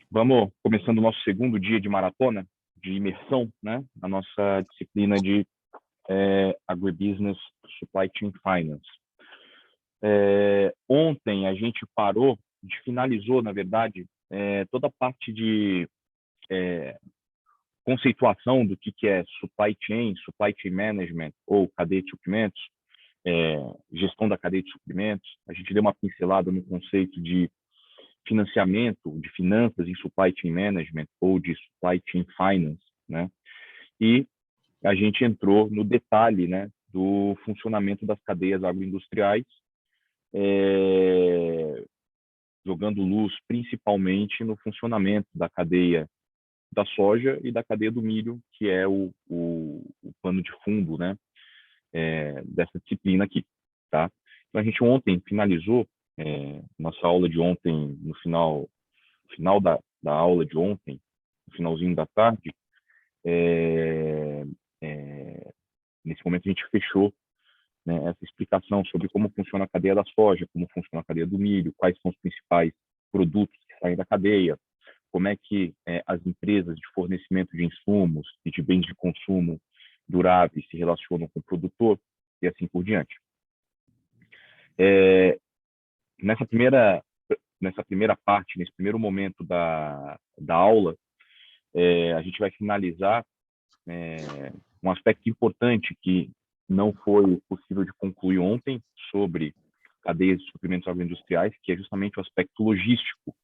Vamos começando o nosso segundo dia de maratona, de imersão, né? Na nossa disciplina de Agribusiness Supply Chain Finance. Ontem a gente finalizou, na verdade, toda a parte de conceituação do que é Supply Chain Management ou cadeia de suprimentos, gestão da cadeia de suprimentos. A gente deu uma pincelada no conceito de financiamento, de finanças em Supply Chain Management ou de Supply Chain Finance, né? E a gente entrou no detalhe, né, do funcionamento das cadeias agroindustriais, jogando luz principalmente no funcionamento da cadeia da soja e da cadeia do milho, que é o pano de fundo, né, dessa disciplina aqui, tá? Então a gente ontem finalizou nossa aula de ontem, no final da aula de ontem, no finalzinho da tarde, nesse momento a gente fechou, né, essa explicação sobre como funciona a cadeia da soja, como funciona a cadeia do milho, quais são os principais produtos que saem da cadeia, como é que as empresas de fornecimento de insumos e de bens de consumo duráveis se relacionam com o produtor e assim por diante. Nessa primeira parte, nesse primeiro momento da aula, a gente vai finalizar um aspecto importante que não foi possível de concluir ontem sobre cadeias de suprimentos agroindustriais, que é justamente o aspecto logístico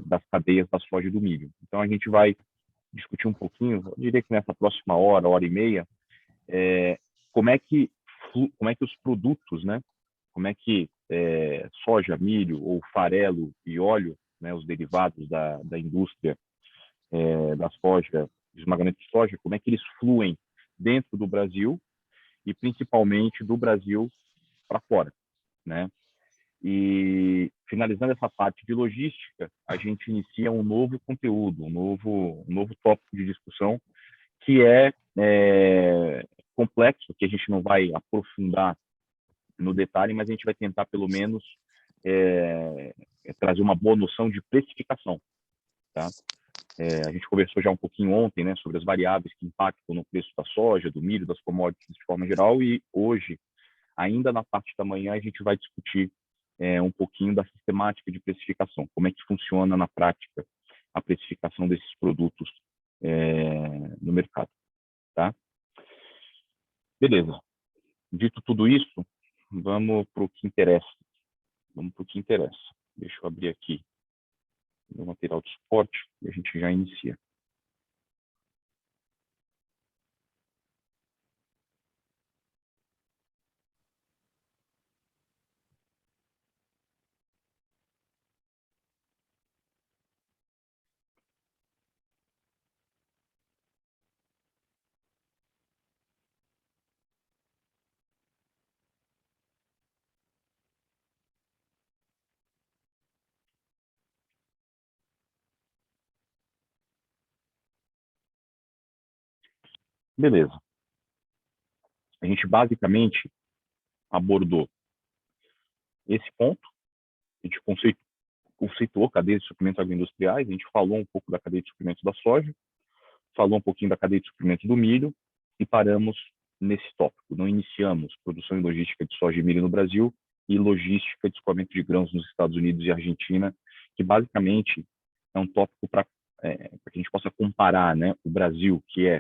das cadeias da soja e do milho. Então, a gente vai discutir um pouquinho, eu diria que nessa próxima hora e meia, como é que os produtos, né, como é que soja, milho ou farelo e óleo, né, os derivados da indústria da soja, de esmagamento de soja, como é que eles fluem dentro do Brasil e principalmente do Brasil para fora, né? E finalizando essa parte de logística, a gente inicia um novo conteúdo, um novo tópico de discussão que é complexo, que a gente não vai aprofundar no detalhe, mas a gente vai tentar pelo menos trazer uma boa noção de precificação, tá? A gente conversou já um pouquinho ontem, né, sobre as variáveis que impactam no preço da soja, do milho, das commodities de forma geral, e hoje, ainda na parte da manhã, a gente vai discutir um pouquinho da sistemática de precificação, como é que funciona na prática a precificação desses produtos no mercado, tá? Beleza. Dito tudo isso, vamos para o que interessa. Deixa eu abrir aqui o material de suporte e a gente já inicia. Beleza. A gente basicamente abordou esse ponto, a gente conceituou cadeia de suprimentos agroindustriais, a gente falou um pouco da cadeia de suprimentos da soja, falou um pouquinho da cadeia de suprimentos do milho e paramos nesse tópico. Não iniciamos produção e logística de soja e milho no Brasil e logística de escoamento de grãos nos Estados Unidos e Argentina, que basicamente é um tópico para que a gente possa comparar, né, o Brasil, que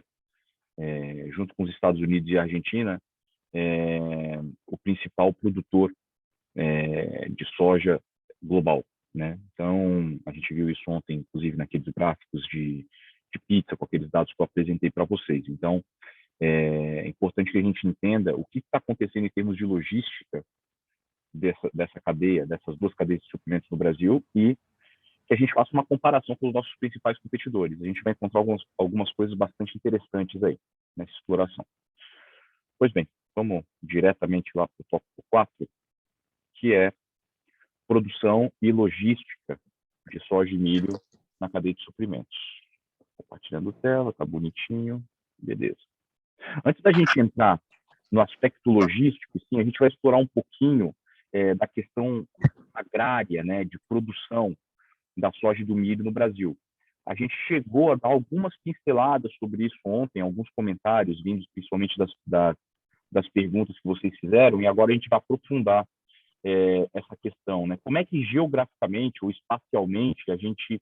junto com os Estados Unidos e a Argentina, o principal produtor de soja global, né? Então, a gente viu isso ontem, inclusive, naqueles gráficos de pizza, com aqueles dados que eu apresentei para vocês. Então, é importante que a gente entenda o que está acontecendo em termos de logística dessa cadeia, dessas duas cadeias de suprimentos no Brasil e que a gente faça uma comparação com os nossos principais competidores. A gente vai encontrar algumas coisas bastante interessantes aí nessa exploração. Pois bem, vamos diretamente lá para o tópico 4, que é produção e logística de soja e milho na cadeia de suprimentos. Compartilhando tela, tá bonitinho, beleza. Antes da gente entrar no aspecto logístico, sim, a gente vai explorar um pouquinho da questão agrária, né, de produção da soja e do milho no Brasil. A gente chegou a dar algumas pinceladas sobre isso ontem, alguns comentários vindos principalmente das perguntas que vocês fizeram, e agora a gente vai aprofundar essa questão, né? Como é que geograficamente ou espacialmente a gente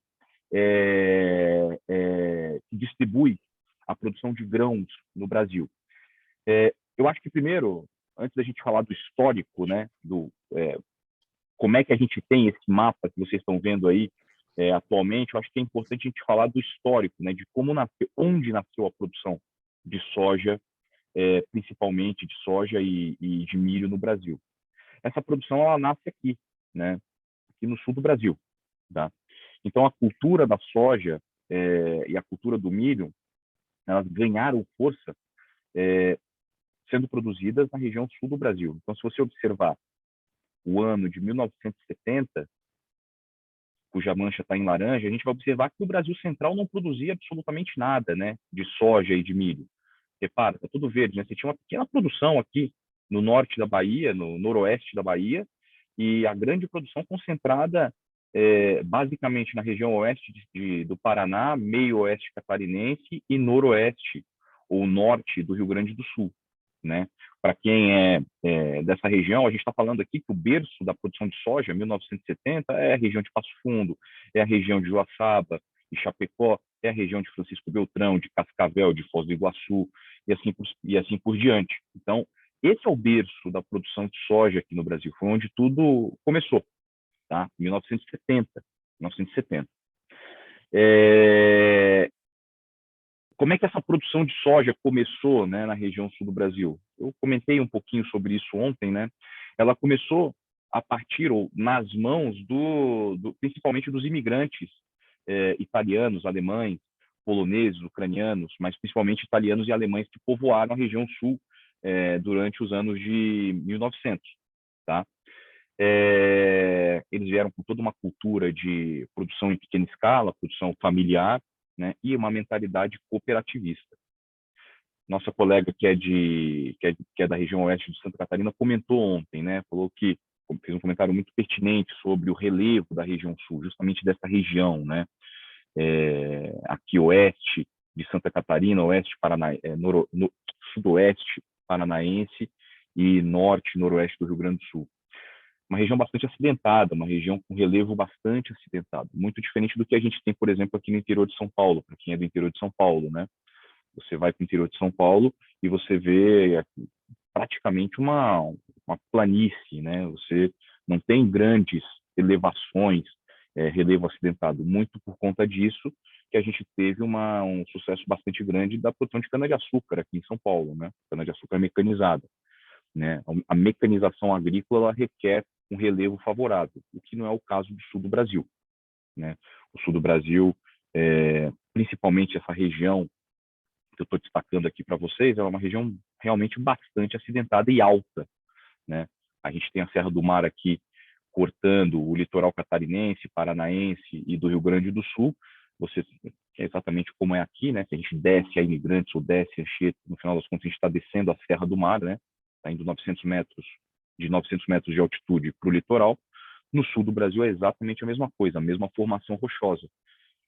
distribui a produção de grãos no Brasil? Eu acho que primeiro, antes da gente falar do histórico, né, como é que a gente tem esse mapa que vocês estão vendo aí atualmente, eu acho que é importante a gente falar do histórico, né, de como nasceu, onde nasceu a produção de soja, principalmente de soja e de milho no Brasil. Essa produção ela nasce aqui, né, aqui no sul do Brasil, tá? Então a cultura da soja e a cultura do milho, elas ganharam força sendo produzidas na região sul do Brasil. Então, se você observar o ano de 1970, cuja mancha está em laranja, a gente vai observar que o Brasil Central não produzia absolutamente nada, né, de soja e de milho. Repara, está tudo verde, né? Você tinha uma pequena produção aqui no norte da Bahia, no noroeste da Bahia, e a grande produção concentrada basicamente na região oeste do Paraná, meio oeste catarinense e noroeste ou norte do Rio Grande do Sul, né? Para quem é dessa região, a gente está falando aqui que o berço da produção de soja, 1970, é a região de Passo Fundo, é a região de Joaçaba e Chapecó, é a região de Francisco Beltrão, de Cascavel, de Foz do Iguaçu, e assim por diante. Então, esse é o berço da produção de soja aqui no Brasil, foi onde tudo começou, tá? 1970. Como é que essa produção de soja começou, né, na região sul do Brasil? Eu comentei um pouquinho sobre isso ontem, né? Ela começou a partir ou nas mãos principalmente dos imigrantes italianos, alemães, poloneses, ucranianos, mas principalmente italianos e alemães que povoaram a região sul durante os anos de 1900, tá? Eles vieram com toda uma cultura de produção em pequena escala, produção familiar, né, e uma mentalidade cooperativista. Nossa colega que é da região oeste de Santa Catarina comentou ontem, né, falou que fez um comentário muito pertinente sobre o relevo da região sul, justamente dessa região, né, aqui oeste de Santa Catarina, oeste sudoeste paranaense e norte e noroeste do Rio Grande do Sul. Uma região bastante acidentada, uma região com relevo bastante acidentado, muito diferente do que a gente tem, por exemplo, aqui no interior de São Paulo, para quem é do interior de São Paulo, né? Você vai para o interior de São Paulo e você vê praticamente uma planície, né? Você não tem grandes elevações, relevo acidentado, muito por conta disso que a gente teve um sucesso bastante grande da produção de cana-de-açúcar aqui em São Paulo, né? Cana-de-açúcar mecanizada, né? A mecanização agrícola ela requer um relevo favorável, o que não é o caso do sul do Brasil, né? O sul do Brasil, principalmente essa região que eu estou destacando aqui para vocês, é uma região realmente bastante acidentada e alta, né? A gente tem a Serra do Mar aqui cortando o litoral catarinense, paranaense e do Rio Grande do Sul. Você é exatamente como é aqui, né? Se a gente desce a Imigrantes ou desce a Anchieta, no final das contas a gente está descendo a Serra do Mar, né? Está indo 900 metros de altitude para o litoral. No sul do Brasil é exatamente a mesma coisa, a mesma formação rochosa.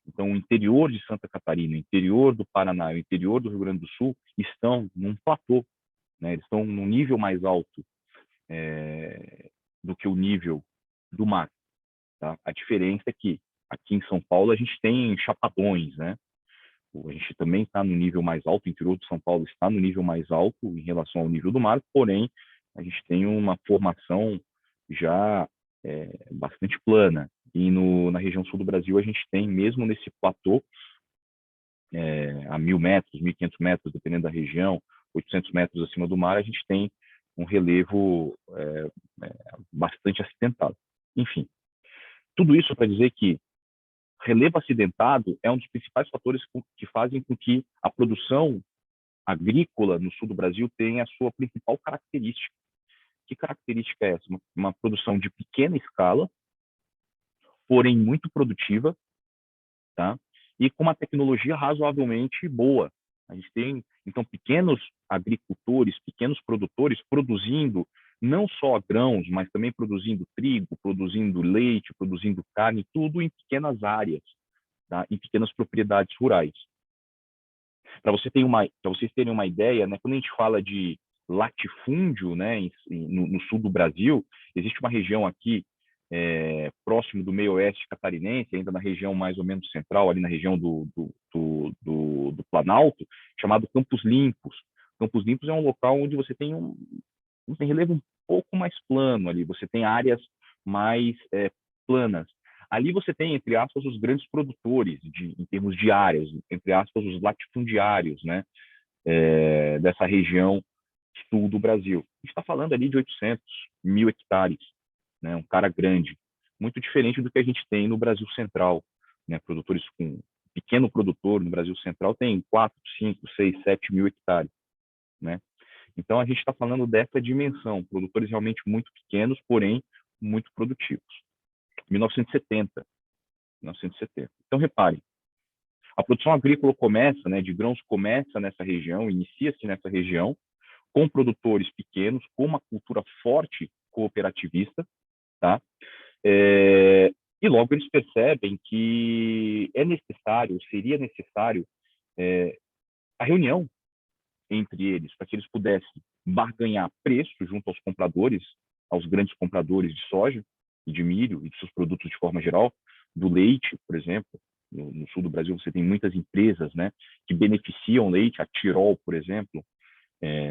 Então, o interior de Santa Catarina, o interior do Paraná, o interior do Rio Grande do Sul estão num platô, né? Eles estão num nível mais alto do que o nível do mar, tá? A diferença é que aqui em São Paulo a gente tem chapadões, né? A gente também está no nível mais alto, o interior de São Paulo está no nível mais alto em relação ao nível do mar, porém a gente tem uma formação já bastante plana. E na região sul do Brasil a gente tem, mesmo nesse platô, a 1.000 metros, 1.500 metros, dependendo da região, 800 metros acima do mar, a gente tem um relevo bastante acidentado. Enfim, tudo isso para dizer que relevo acidentado é um dos principais fatores que fazem com que a produção agrícola no sul do Brasil tenha a sua principal característica. Que característica é essa? Uma produção de pequena escala, porém muito produtiva, tá? E com uma tecnologia razoavelmente boa. A gente tem, então, pequenos agricultores, pequenos produtores produzindo não só grãos, mas também produzindo trigo, produzindo leite, produzindo carne, tudo em pequenas áreas, tá? Em pequenas propriedades rurais. Para vocês terem uma ideia, né, quando a gente fala de latifúndio, né, no sul do Brasil, existe uma região aqui próximo do meio-oeste catarinense, ainda na região mais ou menos central, ali na região do Planalto, chamado Campos Limpos. Campos Limpos é um local onde você tem tem relevo um pouco mais plano ali, você tem áreas mais planas. Ali você tem, entre aspas, os grandes produtores, em termos de áreas, entre aspas, os latifundiários, né, dessa região sul do Brasil. A gente está falando ali de 800 mil hectares, né, um cara grande, muito diferente do que a gente tem no Brasil Central, né, produtores com pequeno produtor no Brasil Central tem 4, 5, 6, 7 mil hectares, né? Então a gente está falando dessa dimensão, produtores realmente muito pequenos, porém muito produtivos. 1970. Então, reparem, a produção agrícola começa, né, de grãos começa nessa região, inicia-se nessa região, com produtores pequenos, com uma cultura forte cooperativista, tá? E logo eles percebem que seria necessário a reunião entre eles, para que eles pudessem barganhar preço junto aos compradores, aos grandes compradores de soja e de milho e de seus produtos de forma geral, do leite, por exemplo. No sul do Brasil você tem muitas empresas, né, que beneficiam leite, a Tirol, por exemplo,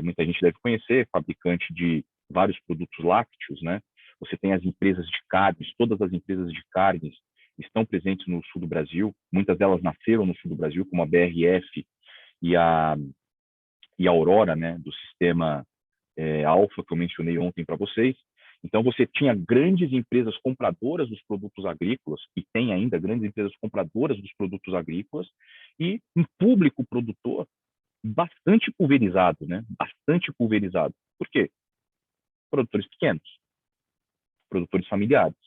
muita gente deve conhecer, fabricante de vários produtos lácteos, né? Você tem as empresas de carnes, todas as empresas de carnes estão presentes no sul do Brasil, muitas delas nasceram no sul do Brasil, como a BRF e a Aurora, né, do sistema Alfa, que eu mencionei ontem para vocês. Então, você tinha grandes empresas compradoras dos produtos agrícolas, e tem ainda grandes empresas compradoras dos produtos agrícolas, e um público produtor bastante pulverizado, né? Bastante pulverizado. Por quê? Produtores pequenos, produtores familiares.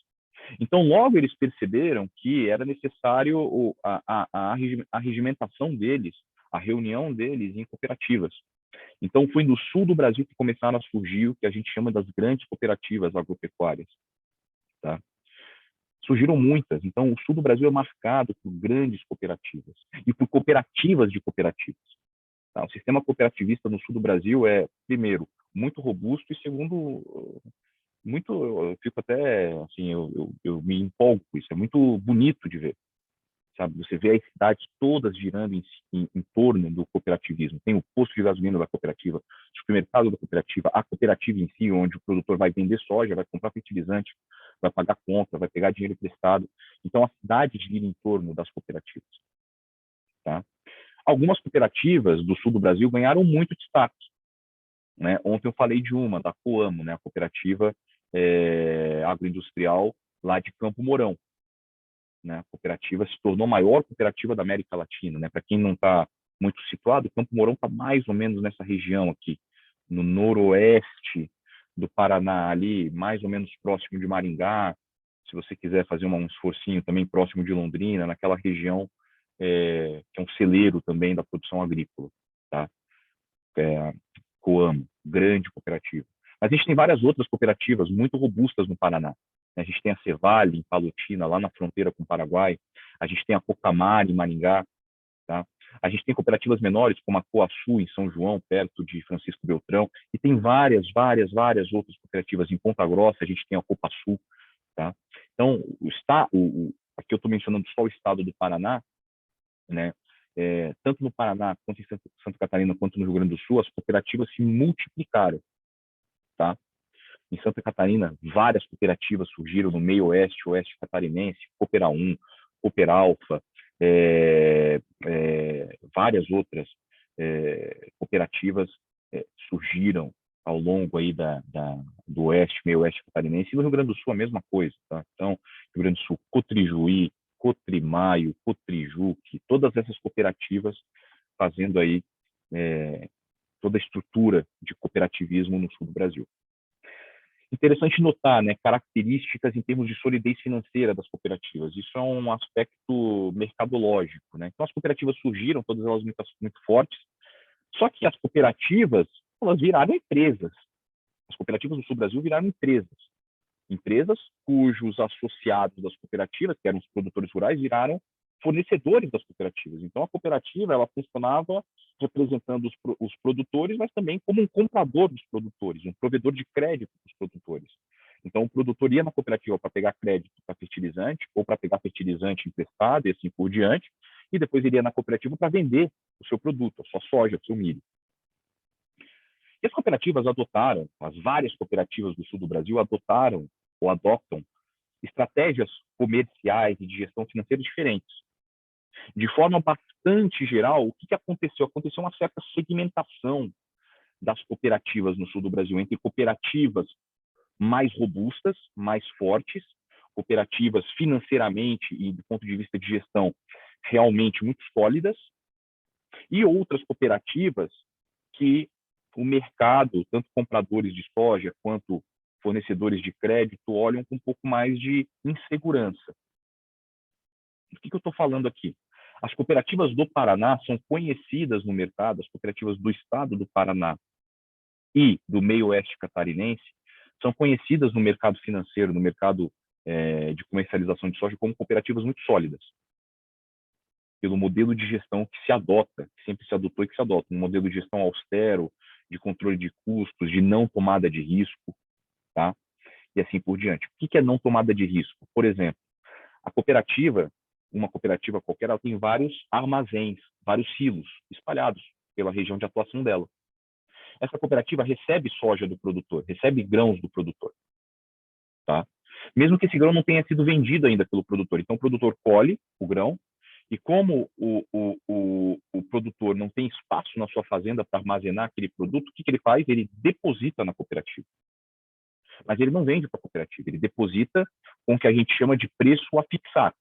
Então, logo eles perceberam que era necessário a regimentação deles, a reunião deles em cooperativas. Então, foi no sul do Brasil que começaram a surgir o que a gente chama das grandes cooperativas agropecuárias. Tá? Surgiram muitas. Então, o sul do Brasil é marcado por grandes cooperativas e por cooperativas de cooperativas. Tá? O sistema cooperativista no sul do Brasil é, primeiro, muito robusto e, segundo, muito, eu fico até, assim, eu me empolgo com isso, é muito bonito de ver. Sabe? Você vê as cidades todas girando em torno do cooperativismo. Tem o posto de gasolina da cooperativa, o supermercado da cooperativa, a cooperativa em si, onde o produtor vai vender soja, vai comprar fertilizante, vai pagar conta, vai pegar dinheiro emprestado. Então, a cidade gira em torno das cooperativas. Tá? Algumas cooperativas do sul do Brasil ganharam muito destaque. Né? Ontem eu falei de uma, da Coamo, né? A cooperativa agroindustrial lá de Campo Mourão. Né? A cooperativa se tornou a maior cooperativa da América Latina. Né? Para quem não está muito situado, Campo Mourão está mais ou menos nessa região aqui, no noroeste do Paraná, ali, mais ou menos próximo de Maringá. Se você quiser fazer um esforcinho também próximo de Londrina, naquela região que é um celeiro também da produção agrícola. Tá? Coamo, grande cooperativa. Mas a gente tem várias outras cooperativas muito robustas no Paraná. A gente tem a Cevale, em Palotina, lá na fronteira com o Paraguai. A gente tem a Cocamar, em Maringá. Tá? A gente tem cooperativas menores, como a Coaçu, em São João, perto de Francisco Beltrão. E tem várias outras cooperativas. Em Ponta Grossa, a gente tem a Copasul. Tá? Então, aqui eu estou mencionando só o estado do Paraná, né? Tanto no Paraná, quanto em Santa Catarina, quanto no Rio Grande do Sul, as cooperativas se multiplicaram. Tá? Em Santa Catarina, várias cooperativas surgiram no meio oeste catarinense, Coopera 1, Coopera Alfa, várias outras cooperativas surgiram ao longo aí do meio oeste catarinense, e no Rio Grande do Sul a mesma coisa. Tá? Então, Rio Grande do Sul, Cotrijuí, Cotrimaio, Cotrijuc, todas essas cooperativas fazendo aí toda a estrutura de cooperativismo no sul do Brasil. Interessante notar, né, características em termos de solidez financeira das cooperativas. Isso é um aspecto mercadológico, né? Então, as cooperativas surgiram, todas elas muito fortes, só que as cooperativas, elas viraram empresas. As cooperativas do Sul do Brasil viraram empresas cujos associados das cooperativas, que eram os produtores rurais, viraram fornecedores das cooperativas. Então, a cooperativa ela funcionava representando os produtores, mas também como um comprador dos produtores, um provedor de crédito dos produtores. Então, o produtor ia na cooperativa para pegar crédito para fertilizante ou para pegar fertilizante emprestado e assim por diante, e depois iria na cooperativa para vender o seu produto, a sua soja, o seu milho. E as cooperativas adotaram, as várias cooperativas do Sul do Brasil adotaram ou adoptam estratégias comerciais e de gestão financeira diferentes. De forma bastante geral, o que aconteceu? Aconteceu uma certa segmentação das cooperativas no Sul do Brasil entre cooperativas mais robustas, mais fortes, cooperativas financeiramente e do ponto de vista de gestão realmente muito sólidas, e outras cooperativas que o mercado, tanto compradores de soja quanto fornecedores de crédito, olham com um pouco mais de insegurança. O que eu estou falando aqui? As cooperativas do Paraná são conhecidas no mercado, as cooperativas do estado do Paraná e do meio-oeste catarinense são conhecidas no mercado financeiro, no mercado de comercialização de soja, como cooperativas muito sólidas, pelo modelo de gestão que se adota, que sempre se adotou e que se adota, um modelo de gestão austero, de controle de custos, de não tomada de risco, tá? E assim por diante. O que é não tomada de risco? Por exemplo, a cooperativa, uma cooperativa qualquer, ela tem vários armazéns, vários silos espalhados pela região de atuação dela. Essa cooperativa recebe soja do produtor, recebe grãos do produtor, tá? Mesmo que esse grão não tenha sido vendido ainda pelo produtor. Então, o produtor colhe o grão, e como o produtor não tem espaço na sua fazenda para armazenar aquele produto, o que ele faz? Ele deposita na cooperativa. Mas ele não vende para a cooperativa, ele deposita com o que a gente chama de preço a fixar.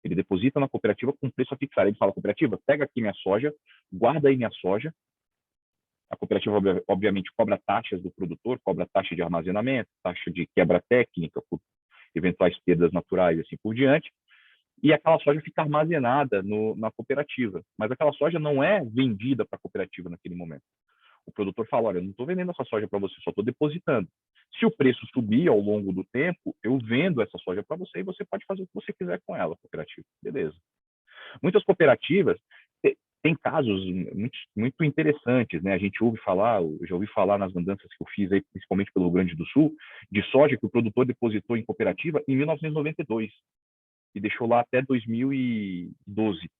Ele deposita na cooperativa com preço a fixar. Ele fala, cooperativa, pega aqui minha soja, guarda aí minha soja. A cooperativa, obviamente, cobra taxas do produtor, cobra taxa de armazenamento, taxa de quebra técnica, por eventuais perdas naturais e assim por diante. E aquela soja fica armazenada na cooperativa. Mas aquela soja não é vendida para a cooperativa naquele momento. O produtor fala, olha, eu não estou vendendo essa soja para você, só estou depositando. Se o preço subir ao longo do tempo, eu vendo essa soja para você e você pode fazer o que você quiser com ela, cooperativa. Beleza. Muitas cooperativas têm casos muito interessantes, né? A gente ouve falar, eu já ouvi falar nas andanças que eu fiz aí, principalmente pelo Rio Grande do Sul, de soja que o produtor depositou em cooperativa em 1992 e deixou lá até 2012.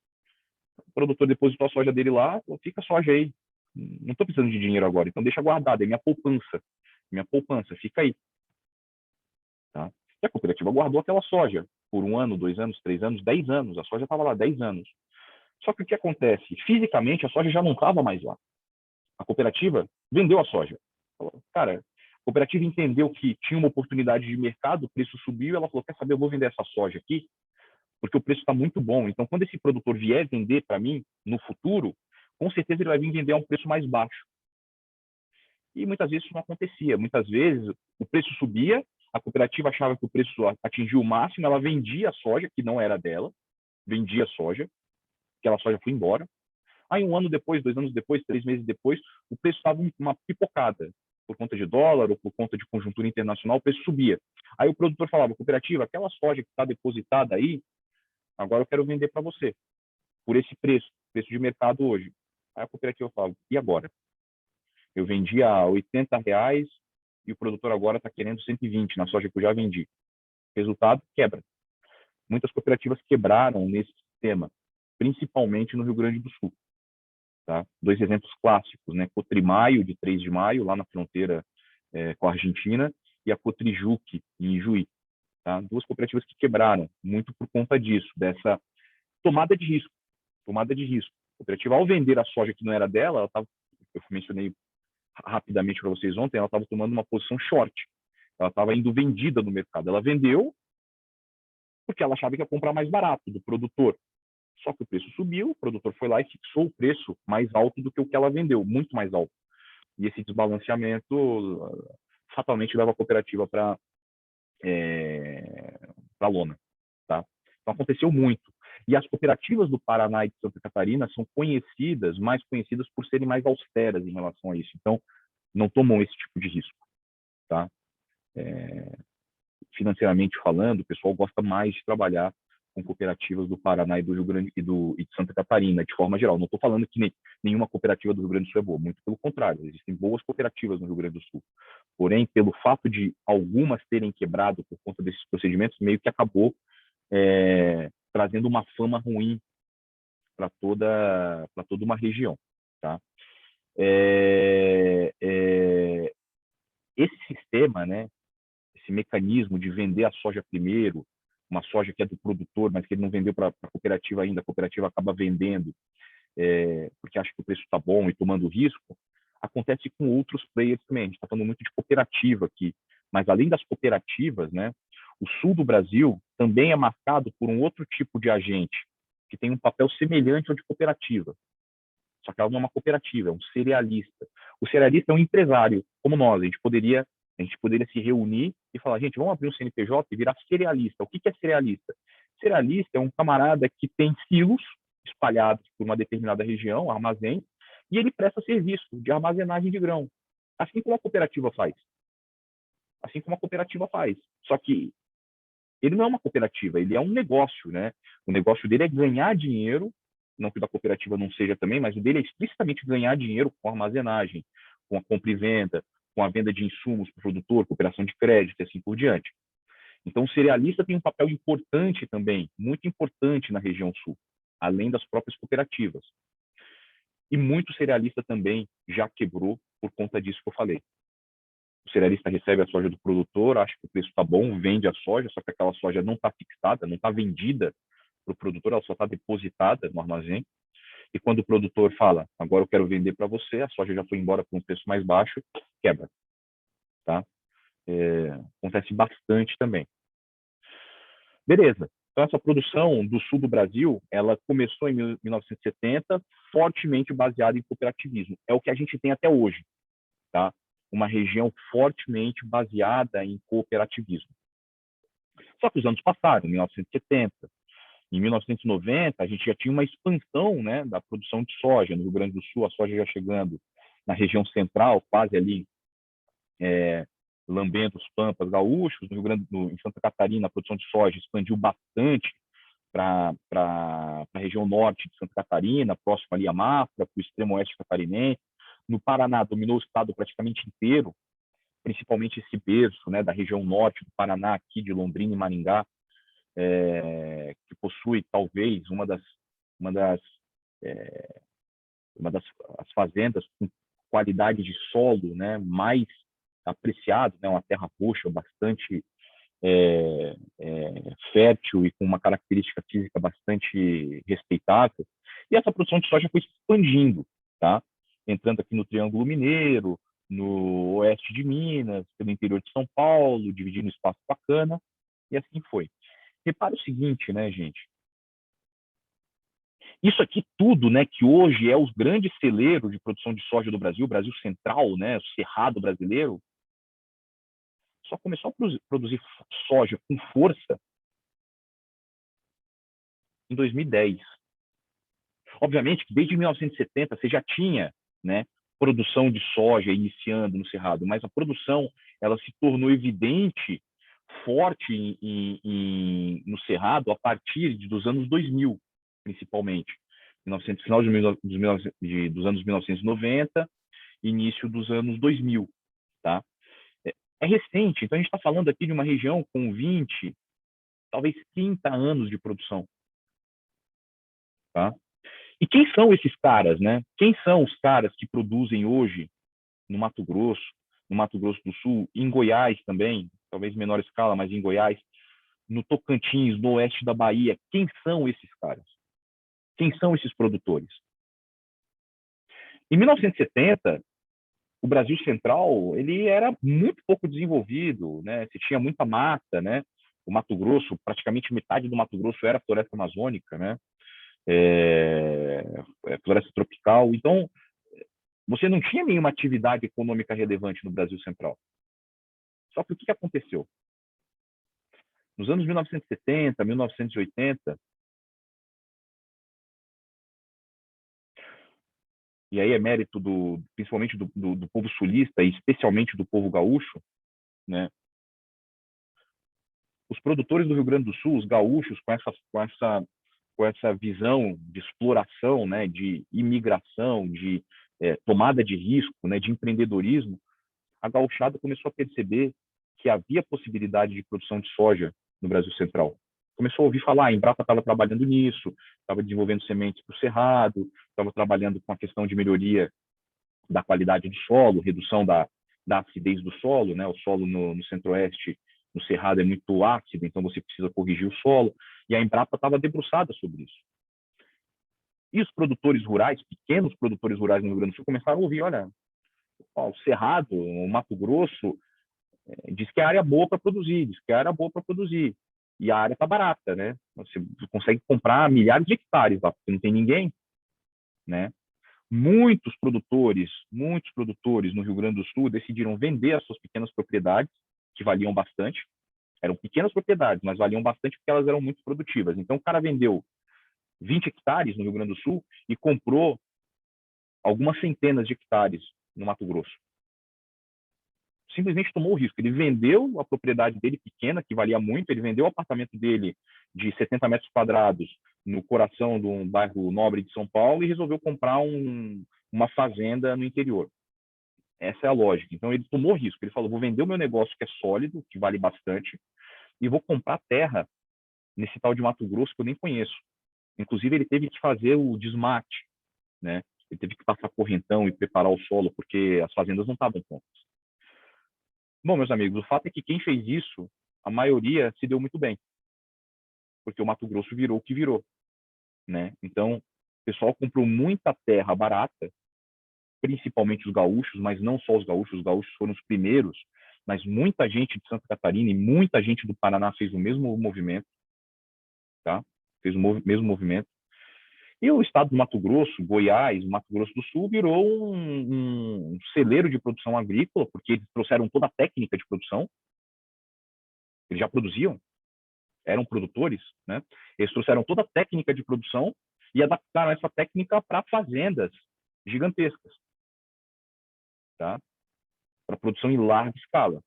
O produtor depositou a soja dele lá, falou, fica a soja aí, não estou precisando de dinheiro agora, então deixa guardado, é minha poupança, fica aí. Tá? E a cooperativa guardou aquela soja por 1 ano, 2 anos, 3 anos, 10 anos, a soja estava lá 10 anos. Só que o que acontece? Fisicamente, a soja já não estava mais lá. A cooperativa vendeu a soja. Falou, cara, a cooperativa entendeu que tinha uma oportunidade de mercado, o preço subiu, ela falou, quer saber, eu vou vender essa soja aqui, porque o preço está muito bom. Então, quando esse produtor vier vender para mim no futuro, com certeza ele vai vir vender a um preço mais baixo. E muitas vezes isso não acontecia. Muitas vezes o preço subia, a cooperativa achava que o preço atingiu o máximo, ela vendia a soja, que não era dela, vendia a soja, aquela soja foi embora. Aí 1 ano depois, 2 anos depois, 3 meses depois, o preço estava uma pipocada. Por conta de dólar ou por conta de conjuntura internacional, o preço subia. Aí o produtor falava, cooperativa, aquela soja que está depositada aí, agora eu quero vender para você, por esse preço de mercado hoje. Aí a cooperativa falava, e agora? Eu vendi a R$80 e o produtor agora está querendo 120 na soja que eu já vendi. Resultado, quebra. Muitas cooperativas quebraram nesse sistema, principalmente no Rio Grande do Sul. Tá? 2 exemplos clássicos, né? Cotrimaio, de 3 de maio, lá na fronteira com a Argentina, e a Cotrijuc, em Ijuí. Tá? 2 cooperativas que quebraram, muito por conta disso, dessa tomada de risco. Tomada de risco. A cooperativa, ao vender a soja que não era dela, ela tava, eu mencionei rapidamente para vocês ontem, ela estava tomando uma posição short. Ela estava indo vendida no mercado. Ela vendeu porque ela achava que ia comprar mais barato do produtor. Só que o preço subiu, o produtor foi lá e fixou o preço mais alto do que o que ela vendeu, muito mais alto. E esse desbalanceamento fatalmente leva a cooperativa para a lona. Tá? Então aconteceu muito. E as cooperativas do Paraná e de Santa Catarina são conhecidas, mais conhecidas por serem mais austeras em relação a isso. Então, não tomam esse tipo de risco. tá? Financeiramente falando, o pessoal gosta mais de trabalhar com cooperativas do Paraná e do Rio Grande e de Santa Catarina, de forma geral. Não estou falando que nenhuma cooperativa do Rio Grande do Sul é boa, muito pelo contrário, existem boas cooperativas no Rio Grande do Sul. Porém, pelo fato de algumas terem quebrado por conta desses procedimentos, meio que acabou trazendo uma fama ruim para toda uma região, tá? Esse sistema, né, esse mecanismo de vender a soja primeiro, uma soja que é do produtor, mas que ele não vendeu para a cooperativa ainda, a cooperativa acaba vendendo porque acha que o preço está bom e tomando risco, acontece com outros players também. A gente está falando muito de cooperativa aqui, mas além das cooperativas, né, o sul do Brasil também é marcado por um outro tipo de agente, que tem um papel semelhante ao de cooperativa. Só que ela não é uma cooperativa, é um cerealista. O cerealista é um empresário, como nós. A gente poderia se reunir e falar, gente, vamos abrir um CNPJ e virar cerealista. O que é cerealista? Cerealista é um camarada que tem silos espalhados por uma determinada região, armazém, e ele presta serviço de armazenagem de grão, assim como a cooperativa faz. Assim como a cooperativa faz. Só que ele não é uma cooperativa, ele é um negócio, né? O negócio dele é ganhar dinheiro, não que o da cooperativa não seja também, mas o dele é explicitamente ganhar dinheiro com armazenagem, com a compra e venda, com a venda de insumos para o produtor, cooperação de crédito e assim por diante. Então, o cerealista tem um papel importante também, muito importante na região sul, além das próprias cooperativas. E muito cerealista também já quebrou por conta disso que eu falei. O cerealista recebe a soja do produtor, acha que o preço está bom, vende a soja, só que aquela soja não está fixada, não está vendida para o produtor, ela só está depositada no armazém. E quando o produtor fala, agora eu quero vender para você, a soja já foi embora por um preço mais baixo, quebra. Tá? Acontece bastante também. Beleza. Então, essa produção do sul do Brasil, ela começou em 1970, fortemente baseada em cooperativismo. É o que a gente tem até hoje, tá? Uma região fortemente baseada em cooperativismo. Só que os anos passaram, em 1970. Em 1990, a gente já tinha uma expansão, né, da produção de soja. No Rio Grande do Sul, a soja já chegando na região central, quase ali, lambendo os pampas gaúchos. Em Santa Catarina, a produção de soja expandiu bastante para a região norte de Santa Catarina, próximo ali a Mafra, para o extremo oeste catarinense. No Paraná, dominou o estado praticamente inteiro, principalmente esse berço, né, da região norte do Paraná, aqui de Londrina e Maringá, que possui talvez uma das as fazendas com qualidade de solo, né, mais apreciado, né, uma terra roxa bastante fértil e com uma característica física bastante respeitável. E essa produção de soja foi expandindo, tá? Entrando aqui no Triângulo Mineiro, no oeste de Minas, pelo interior de São Paulo, dividindo espaço bacana, e assim foi. Repara o seguinte, né, gente? Isso aqui tudo, né, que hoje é os grandes celeiros de produção de soja do Brasil, Brasil Central, né, o Cerrado brasileiro, só começou a produzir soja com força em 2010. Obviamente que desde 1970 você já tinha, né, produção de soja iniciando no Cerrado, mas a produção ela se tornou evidente, forte no Cerrado a partir dos anos 2000, principalmente. Final dos anos 1990, início dos anos 2000. Tá? É recente, então a gente está falando aqui de uma região com 20, talvez 30 anos de produção. Tá? E quem são esses caras, né? Quem são os caras que produzem hoje no Mato Grosso do Sul, em Goiás também, talvez em menor escala, mas em Goiás, no Tocantins, no oeste da Bahia? Quem são esses caras? Quem são esses produtores? Em 1970, o Brasil Central ele era muito pouco desenvolvido, né? Você tinha muita mata, né? O Mato Grosso, praticamente metade do Mato Grosso era floresta amazônica, né? Floresta tropical. Então, você não tinha nenhuma atividade econômica relevante no Brasil Central. Só que o que aconteceu? Nos anos 1970, 1980, e aí é mérito principalmente do povo sulista e especialmente do povo gaúcho, né? Os produtores do Rio Grande do Sul, os gaúchos, com essa visão de exploração, né, de imigração, de tomada de risco, né, de empreendedorismo, a gauchada começou a perceber que havia possibilidade de produção de soja no Brasil Central. Começou a ouvir falar, a Embrapa estava trabalhando nisso, estava desenvolvendo sementes para o cerrado, estava trabalhando com a questão de melhoria da qualidade do solo, redução da acidez do solo, né? O solo no centro-oeste, no cerrado, é muito ácido, então você precisa corrigir o solo, e a Embrapa estava debruçada sobre isso. E os produtores rurais, pequenos produtores rurais no Rio Grande do Sul, começaram a ouvir, olha, o Cerrado, o Mato Grosso, diz que é área boa para produzir, diz que é área boa para produzir. E a área está barata, né? Você consegue comprar milhares de hectares lá, porque não tem ninguém, né? Muitos produtores no Rio Grande do Sul decidiram vender as suas pequenas propriedades, que valiam bastante. Eram pequenas propriedades, mas valiam bastante porque elas eram muito produtivas. Então, o cara vendeu 20 hectares no Rio Grande do Sul e comprou algumas centenas de hectares no Mato Grosso. Simplesmente tomou o risco. Ele vendeu a propriedade dele pequena, que valia muito, ele vendeu o apartamento dele de 70 metros quadrados no coração de um bairro nobre de São Paulo e resolveu comprar uma fazenda no interior. Essa é a lógica. Então, ele tomou risco. Ele falou, vou vender o meu negócio que é sólido, que vale bastante, e vou comprar terra nesse tal de Mato Grosso que eu nem conheço. Inclusive, ele teve que fazer o desmate, né? Ele teve que passar correntão e preparar o solo, porque as fazendas não estavam prontas. Bom, meus amigos, o fato é que quem fez isso, a maioria se deu muito bem, porque o Mato Grosso virou o que virou, né? Então, o pessoal comprou muita terra barata, principalmente os gaúchos, mas não só os gaúchos foram os primeiros, mas muita gente de Santa Catarina e muita gente do Paraná fez o mesmo movimento, tá? Fez o mesmo movimento. E o estado do Mato Grosso, Goiás, Mato Grosso do Sul, virou um celeiro de produção agrícola, porque eles trouxeram toda a técnica de produção, eles já produziam, eram produtores, né? Eles trouxeram toda a técnica de produção e adaptaram essa técnica para fazendas gigantescas, tá? Para produção em larga escala.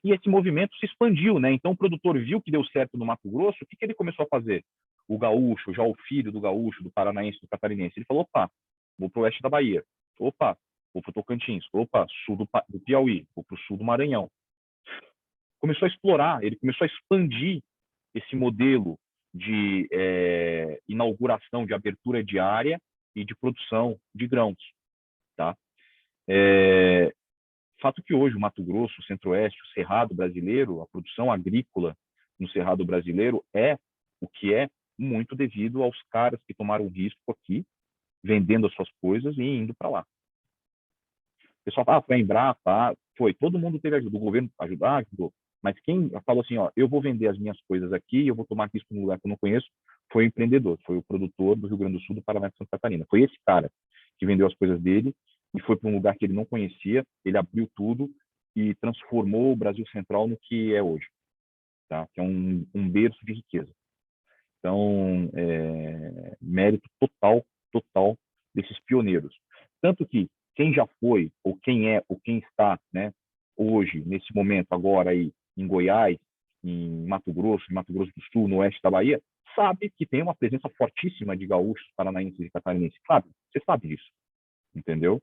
E esse movimento se expandiu, né? Então o produtor viu que deu certo no Mato Grosso, o que ele começou a fazer? O gaúcho, já o filho do gaúcho, do paranaense, do catarinense, ele falou, opa, vou para o oeste da Bahia, opa, vou para o Tocantins, opa, sul do Piauí, vou para o sul do Maranhão. Começou a explorar, ele começou a expandir esse modelo de inauguração, de abertura de área e de produção de grãos, tá? Fato que hoje o Mato Grosso, o Centro-Oeste, o Cerrado brasileiro, a produção agrícola no Cerrado brasileiro é o que é muito devido aos caras que tomaram risco aqui, vendendo as suas coisas e indo para lá. O pessoal foi a Embrapa, foi, todo mundo teve ajuda, o governo ajudou, mas quem falou assim, ó, eu vou vender as minhas coisas aqui, eu vou tomar risco num lugar que eu não conheço, foi o empreendedor, foi o produtor do Rio Grande do Sul, do Paraná e Santa Catarina. Foi esse cara que vendeu as coisas dele e foi para um lugar que ele não conhecia, ele abriu tudo e transformou o Brasil Central no que é hoje, tá? Que é um berço de riqueza. Então, mérito total desses pioneiros. Tanto que quem já foi, ou quem é, ou quem está, né, hoje, nesse momento, agora aí, em Goiás, em Mato Grosso do Sul, no oeste da Bahia, sabe que tem uma presença fortíssima de gaúchos, paranaenses e catarinenses. Sabe? Você sabe disso, entendeu?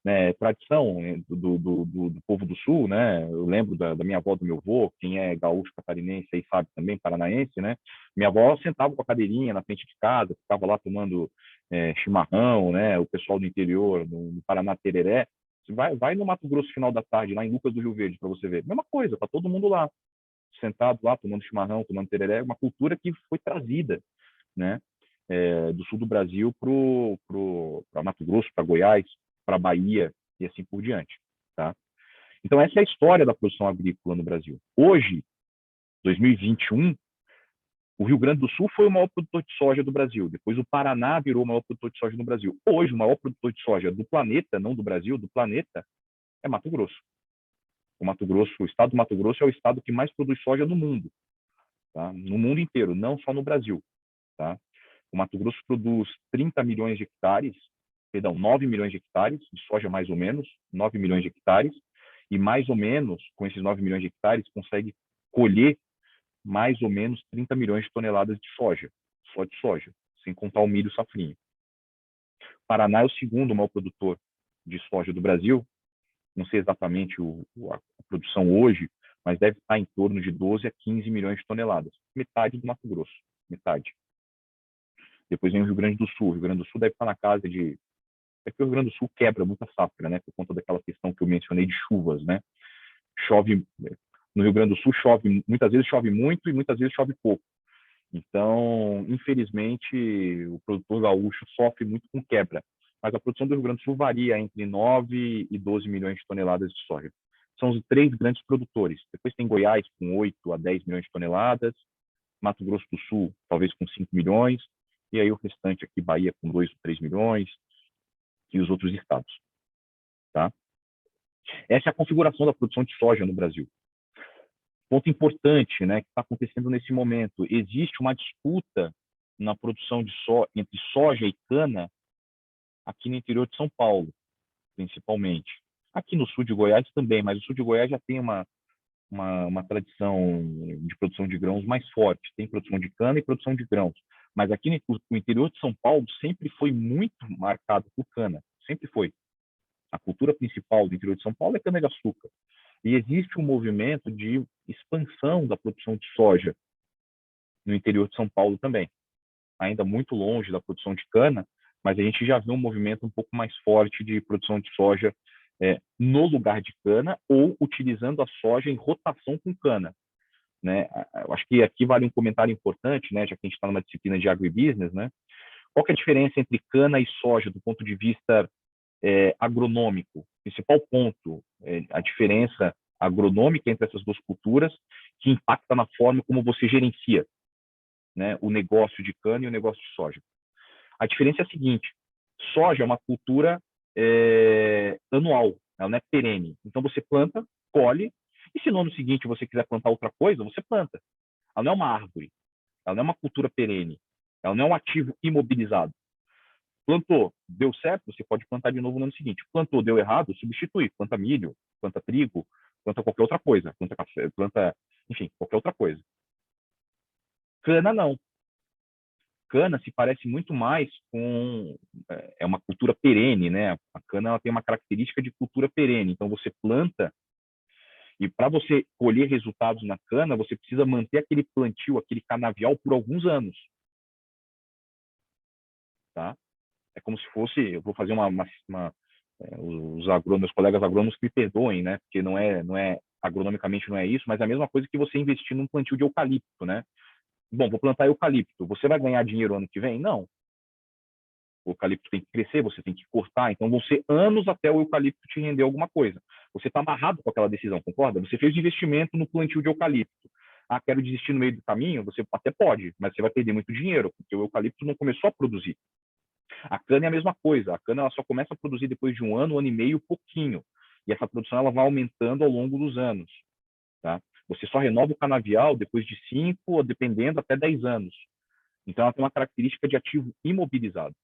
Né, tradição do povo do Sul, né? Eu lembro da minha avó, do meu avô, quem é gaúcho catarinense aí sabe também, paranaense, né? Minha avó sentava com a cadeirinha na frente de casa, ficava lá tomando chimarrão, né? O pessoal do interior, no Paraná, tereré. Você vai no Mato Grosso final da tarde, lá em Lucas do Rio Verde, para você ver. Mesma coisa, tá todo mundo lá, sentado lá, tomando chimarrão, tomando tereré, uma cultura que foi trazida, né? Do sul do Brasil para Mato Grosso, para Goiás, para Bahia e assim por diante, tá? Então essa é a história da produção agrícola no Brasil. Hoje, 2021, o Rio Grande do Sul foi o maior produtor de soja do Brasil. Depois o Paraná virou o maior produtor de soja no Brasil. Hoje, o maior produtor de soja do planeta, não do Brasil, do planeta, é Mato Grosso. O estado do Mato Grosso é o estado que mais produz soja no mundo, tá? No mundo inteiro, não só no Brasil, tá? O Mato Grosso produz 30 milhões de hectares, perdão, 9 milhões de hectares de soja, mais ou menos, 9 milhões de hectares, e mais ou menos, com esses 9 milhões de hectares, consegue colher mais ou menos 30 milhões de toneladas de soja, só de soja, sem contar o milho safrinha. Paraná é o segundo maior produtor de soja do Brasil, não sei exatamente a produção hoje, mas deve estar em torno de 12 a 15 milhões de toneladas, metade do Mato Grosso, metade. Depois vem o Rio Grande do Sul. O Rio Grande do Sul deve estar na casa de... É que o Rio Grande do Sul quebra muita safra, né? Por conta daquela questão que eu mencionei de chuvas, né? Chove... No Rio Grande do Sul chove, muitas vezes chove muito e muitas vezes chove pouco. Então, infelizmente, o produtor gaúcho sofre muito com quebra. Mas a produção do Rio Grande do Sul varia entre 9 e 12 milhões de toneladas de soja. São os três grandes produtores. Depois tem Goiás com 8 a 10 milhões de toneladas, Mato Grosso do Sul talvez com 5 milhões, e aí o restante aqui, Bahia com 2 ou 3 milhões, e os outros estados. Tá? Essa é a configuração da produção de soja no Brasil. Ponto importante, né, que está acontecendo nesse momento: existe uma disputa na produção de entre soja e cana aqui no interior de São Paulo, principalmente. Aqui no sul de Goiás também, mas o sul de Goiás já tem uma tradição de produção de grãos mais forte. Tem produção de cana e produção de grãos. Mas aqui no interior de São Paulo sempre foi muito marcado por cana. Sempre foi. A cultura principal do interior de São Paulo é cana-de-açúcar. E existe um movimento de expansão da produção de soja no interior de São Paulo também. Ainda muito longe da produção de cana, mas a gente já vê um movimento um pouco mais forte de produção de soja no lugar de cana ou utilizando a soja em rotação com cana. Né? Eu acho que aqui vale um comentário importante, né, já que a gente está numa disciplina de agribusiness, né? Qual que é a diferença entre cana e soja do ponto de vista agronômico? O principal ponto, a diferença agronômica entre essas duas culturas, que impacta na forma como você gerencia, né, o negócio de cana e o negócio de soja. A diferença é a seguinte: soja é uma cultura anual, ela não é perene. Então você planta, colhe, e se no ano seguinte você quiser plantar outra coisa, você planta. Ela não é uma árvore, ela não é uma cultura perene, ela não é um ativo imobilizado. Plantou, deu certo, você pode plantar de novo no ano seguinte. Plantou, deu errado, substitui. Planta milho, planta trigo, planta qualquer outra coisa. Planta café, planta, enfim, qualquer outra coisa. Cana não. Cana se parece muito mais com... É uma cultura perene, né? A cana ela tem uma característica de cultura perene. Então você planta e para você colher resultados na cana, você precisa manter aquele plantio, aquele canavial por alguns anos. Tá? É como se fosse, eu vou fazer os meus colegas agrônomos que me perdoem, né? Porque não é agronomicamente não é isso, mas é a mesma coisa que você investir num plantio de eucalipto, né? Bom, vou plantar eucalipto. Você vai ganhar dinheiro ano que vem? Não. O eucalipto tem que crescer, você tem que cortar, então vão ser anos até o eucalipto te render alguma coisa. Você está amarrado com aquela decisão, concorda? Você fez investimento no plantio de eucalipto. Ah, quero desistir no meio do caminho? Você até pode, mas você vai perder muito dinheiro, porque o eucalipto não começou a produzir. A cana é a mesma coisa. A cana ela só começa a produzir depois de um ano e meio, pouquinho. E essa produção ela vai aumentando ao longo dos anos. Tá? Você só renova o canavial depois de 5, dependendo, até 10 anos. Então, ela tem uma característica de ativo imobilizado.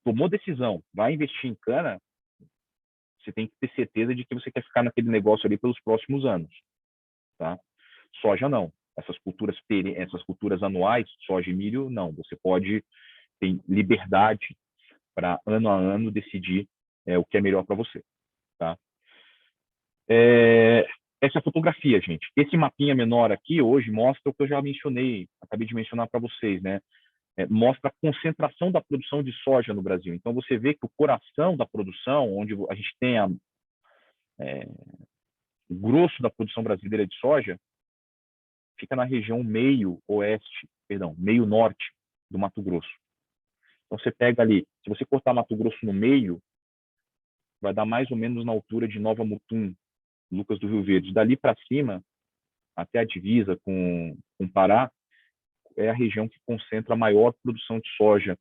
Tomou decisão, vai investir em cana, você tem que ter certeza de que você quer ficar naquele negócio ali pelos próximos anos. Tá? Soja não. Essas culturas anuais, soja e milho, não. Você pode ter liberdade para ano a ano decidir o que é melhor para você. Tá? Essa é a fotografia, gente. Esse mapinha menor aqui hoje mostra o que eu já mencionei, acabei de mencionar para vocês, né? Mostra a concentração da produção de soja no Brasil. Então você vê que o coração da produção, onde a gente tem o grosso da produção brasileira de soja, fica na região meio norte do Mato Grosso. Então você pega ali, se você cortar Mato Grosso no meio, vai dar mais ou menos na altura de Nova Mutum, Lucas do Rio Verde. Dali para cima, até a divisa com o Pará, é a região que concentra a maior produção de soja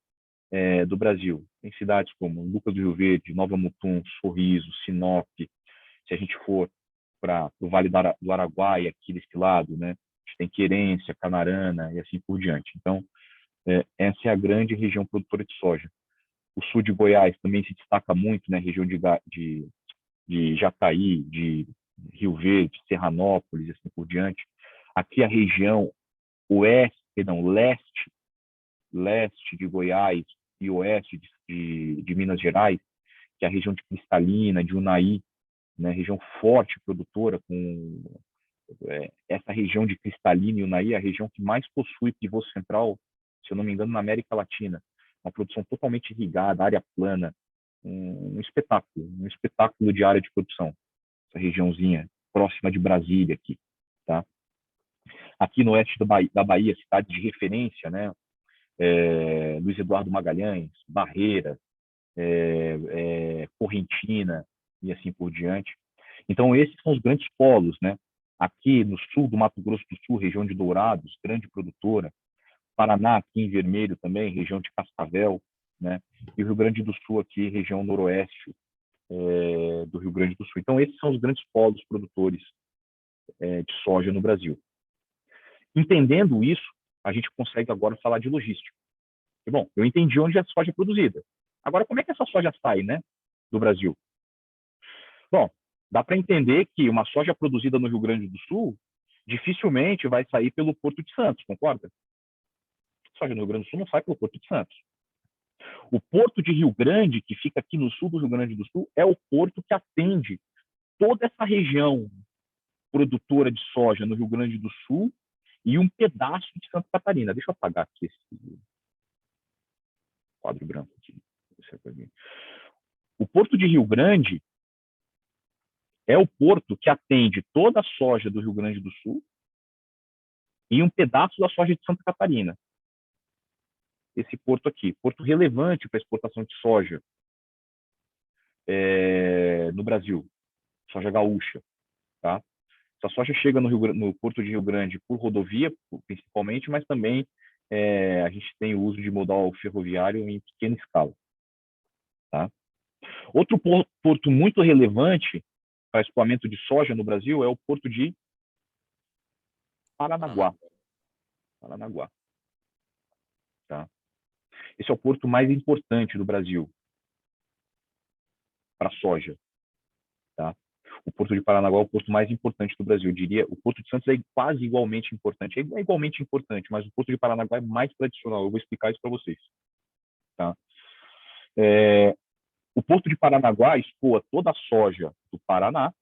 do Brasil. Tem cidades como Lucas do Rio Verde, Nova Mutum, Sorriso, Sinop. Se a gente for para o Vale do Araguaia, aqui desse lado, né? A gente tem Querência, Canarana e assim por diante. Então, essa é a grande região produtora de soja. O sul de Goiás também se destaca muito, né? Região de de Jataí, de Rio Verde, Serranópolis, assim por diante. Aqui a região leste de Goiás e oeste de Minas Gerais, que é a região de Cristalina, de Unai, né, região forte produtora, com essa região de Cristalina e Unai, é a região que mais possui pivô central, se eu não me engano, na América Latina. Uma produção totalmente irrigada, área plana, um espetáculo de área de produção. Essa regiãozinha próxima de Brasília aqui, tá? Aqui no oeste da Bahia, cidade de referência, né? Luiz Eduardo Magalhães, Barreira, Correntina e assim por diante. Então, esses são os grandes polos, né? Aqui no sul do Mato Grosso do Sul, região de Dourados, grande produtora. Paraná, aqui em vermelho também, região de Cascavel, né? E o Rio Grande do Sul aqui, região noroeste do Rio Grande do Sul. Então, esses são os grandes polos produtores de soja no Brasil. Entendendo isso, a gente consegue agora falar de logística. E, bom, eu entendi onde a soja é produzida. Agora, como é que essa soja sai, né, do Brasil? Bom, dá para entender que uma soja produzida no Rio Grande do Sul dificilmente vai sair pelo Porto de Santos, concorda? A soja no Rio Grande do Sul não sai pelo Porto de Santos. O Porto de Rio Grande, que fica aqui no sul do Rio Grande do Sul, é o porto que atende toda essa região produtora de soja no Rio Grande do Sul e um pedaço de Santa Catarina. Deixa eu apagar aqui esse quadro branco aqui. O Porto de Rio Grande é o porto que atende toda a soja do Rio Grande do Sul e um pedaço da soja de Santa Catarina. Esse porto aqui, porto relevante para a exportação de soja no Brasil, soja gaúcha, tá? Essa soja chega no Porto de Rio Grande por rodovia, principalmente, mas também a gente tem o uso de modal ferroviário em pequena escala. Tá? Outro porto muito relevante para escoamento de soja no Brasil é o Porto de Paranaguá. Tá? Esse é o porto mais importante do Brasil para soja. Tá? O Porto de Paranaguá é o porto mais importante do Brasil. Eu diria, o Porto de Santos é quase igualmente importante. É igualmente importante, mas o Porto de Paranaguá é mais tradicional. Eu vou explicar isso para vocês. Tá? O Porto de Paranaguá escoa toda a soja do Paraná,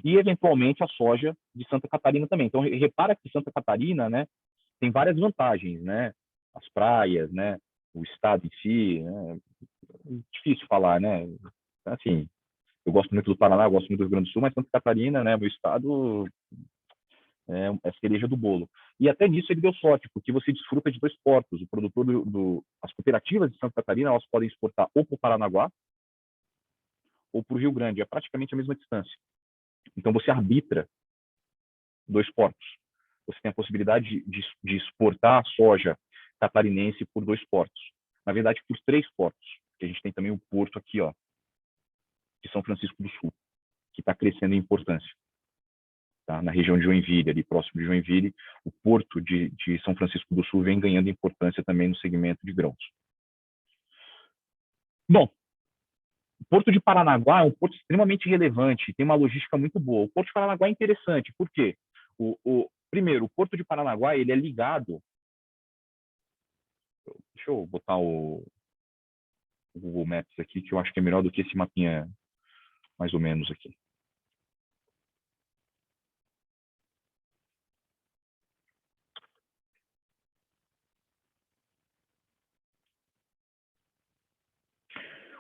e eventualmente a soja de Santa Catarina também. Então, repara que Santa Catarina, né, tem várias vantagens, né? As praias, né? O estado em si, né? Difícil falar, né? Assim, eu gosto muito do Paraná, eu gosto muito do Rio Grande do Sul, mas Santa Catarina, né, meu estado é a cereja do bolo. E até nisso ele deu sorte, porque você desfruta de dois portos. O produtor as cooperativas de Santa Catarina, elas podem exportar ou para o Paranaguá ou para o Rio Grande. É praticamente a mesma distância. Então você arbitra dois portos. Você tem a possibilidade de exportar a soja catarinense por dois portos. Na verdade, por três portos. Porque a gente tem também o porto aqui, ó, de São Francisco do Sul, que está crescendo em importância. Tá? Na região de Joinville, ali próximo de Joinville, o porto de São Francisco do Sul vem ganhando importância também no segmento de grãos. Bom, o Porto de Paranaguá é um porto extremamente relevante, tem uma logística muito boa. O Porto de Paranaguá é interessante, por quê? Primeiro, o Porto de Paranaguá ele é ligado. Deixa eu botar o Google Maps aqui, que eu acho que é melhor do que esse mapinha, mais ou menos aqui.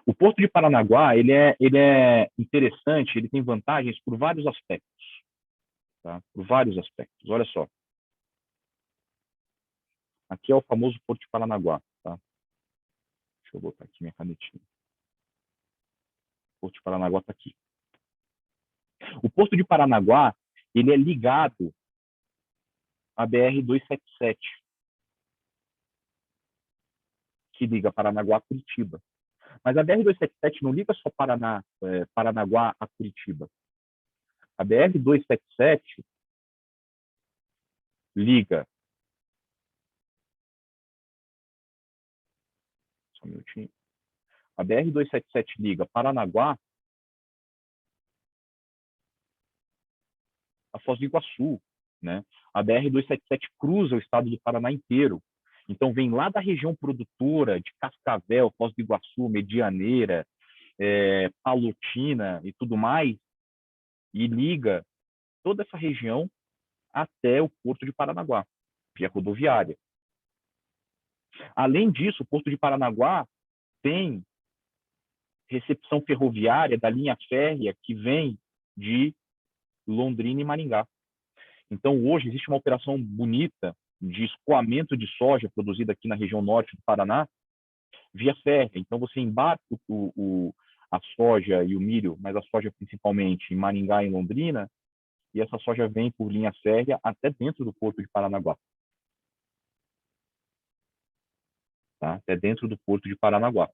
O Porto de Paranaguá ele é interessante, ele tem vantagens por vários aspectos. Tá? Por vários aspectos. Olha só. Aqui é o famoso Porto de Paranaguá. Tá? Deixa eu botar aqui minha canetinha. O Porto de Paranaguá está aqui. O Porto de Paranaguá ele é ligado à BR-277, que liga Paranaguá a Curitiba. Mas a BR-277 não liga só Paranaguá a Curitiba. A BR-277 liga. Só um minutinho. A BR-277 liga Paranaguá a Foz do Iguaçu, né? A BR-277 cruza o estado do Paraná inteiro. Então, vem lá da região produtora de Cascavel, Foz do Iguaçu, Medianeira, Palotina e tudo mais, e liga toda essa região até o Porto de Paranaguá, via rodoviária. Além disso, o Porto de Paranaguá tem recepção ferroviária da linha férrea que vem de Londrina e Maringá. Então, hoje, existe uma operação bonita de escoamento de soja produzida aqui na região norte do Paraná via férrea. Então, você embarca a soja e o milho, mas a soja principalmente em Maringá e Londrina, e essa soja vem por linha férrea até dentro do Porto de Paranaguá. Tá? Até dentro do Porto de Paranaguá.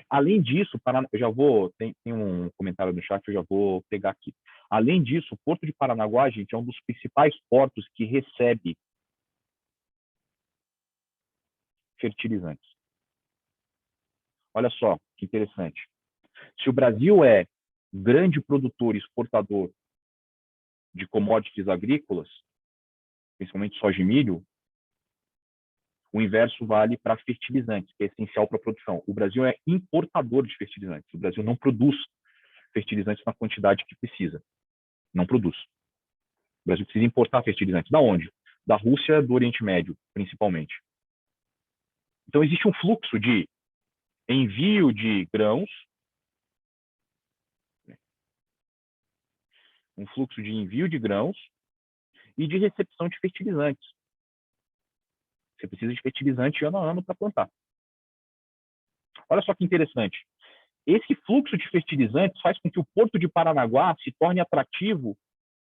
Além disso, eu já vou, tem um comentário no chat, eu já vou pegar aqui. Além disso, o Porto de Paranaguá, gente, é um dos principais portos que recebe fertilizantes. Olha só que interessante. Se o Brasil é grande produtor e exportador de commodities agrícolas, principalmente soja e milho, o inverso vale para fertilizantes, que é essencial para a produção. O Brasil é importador de fertilizantes. O Brasil não produz fertilizantes na quantidade que precisa. Não produz. O Brasil precisa importar fertilizantes. Da onde? Da Rússia, do Oriente Médio, principalmente. Então, existe um fluxo de envio de grãos, um fluxo de envio de grãos e de recepção de fertilizantes. Você precisa de fertilizante ano a ano para plantar. Olha só que interessante. Esse fluxo de fertilizantes faz com que o Porto de Paranaguá se torne atrativo,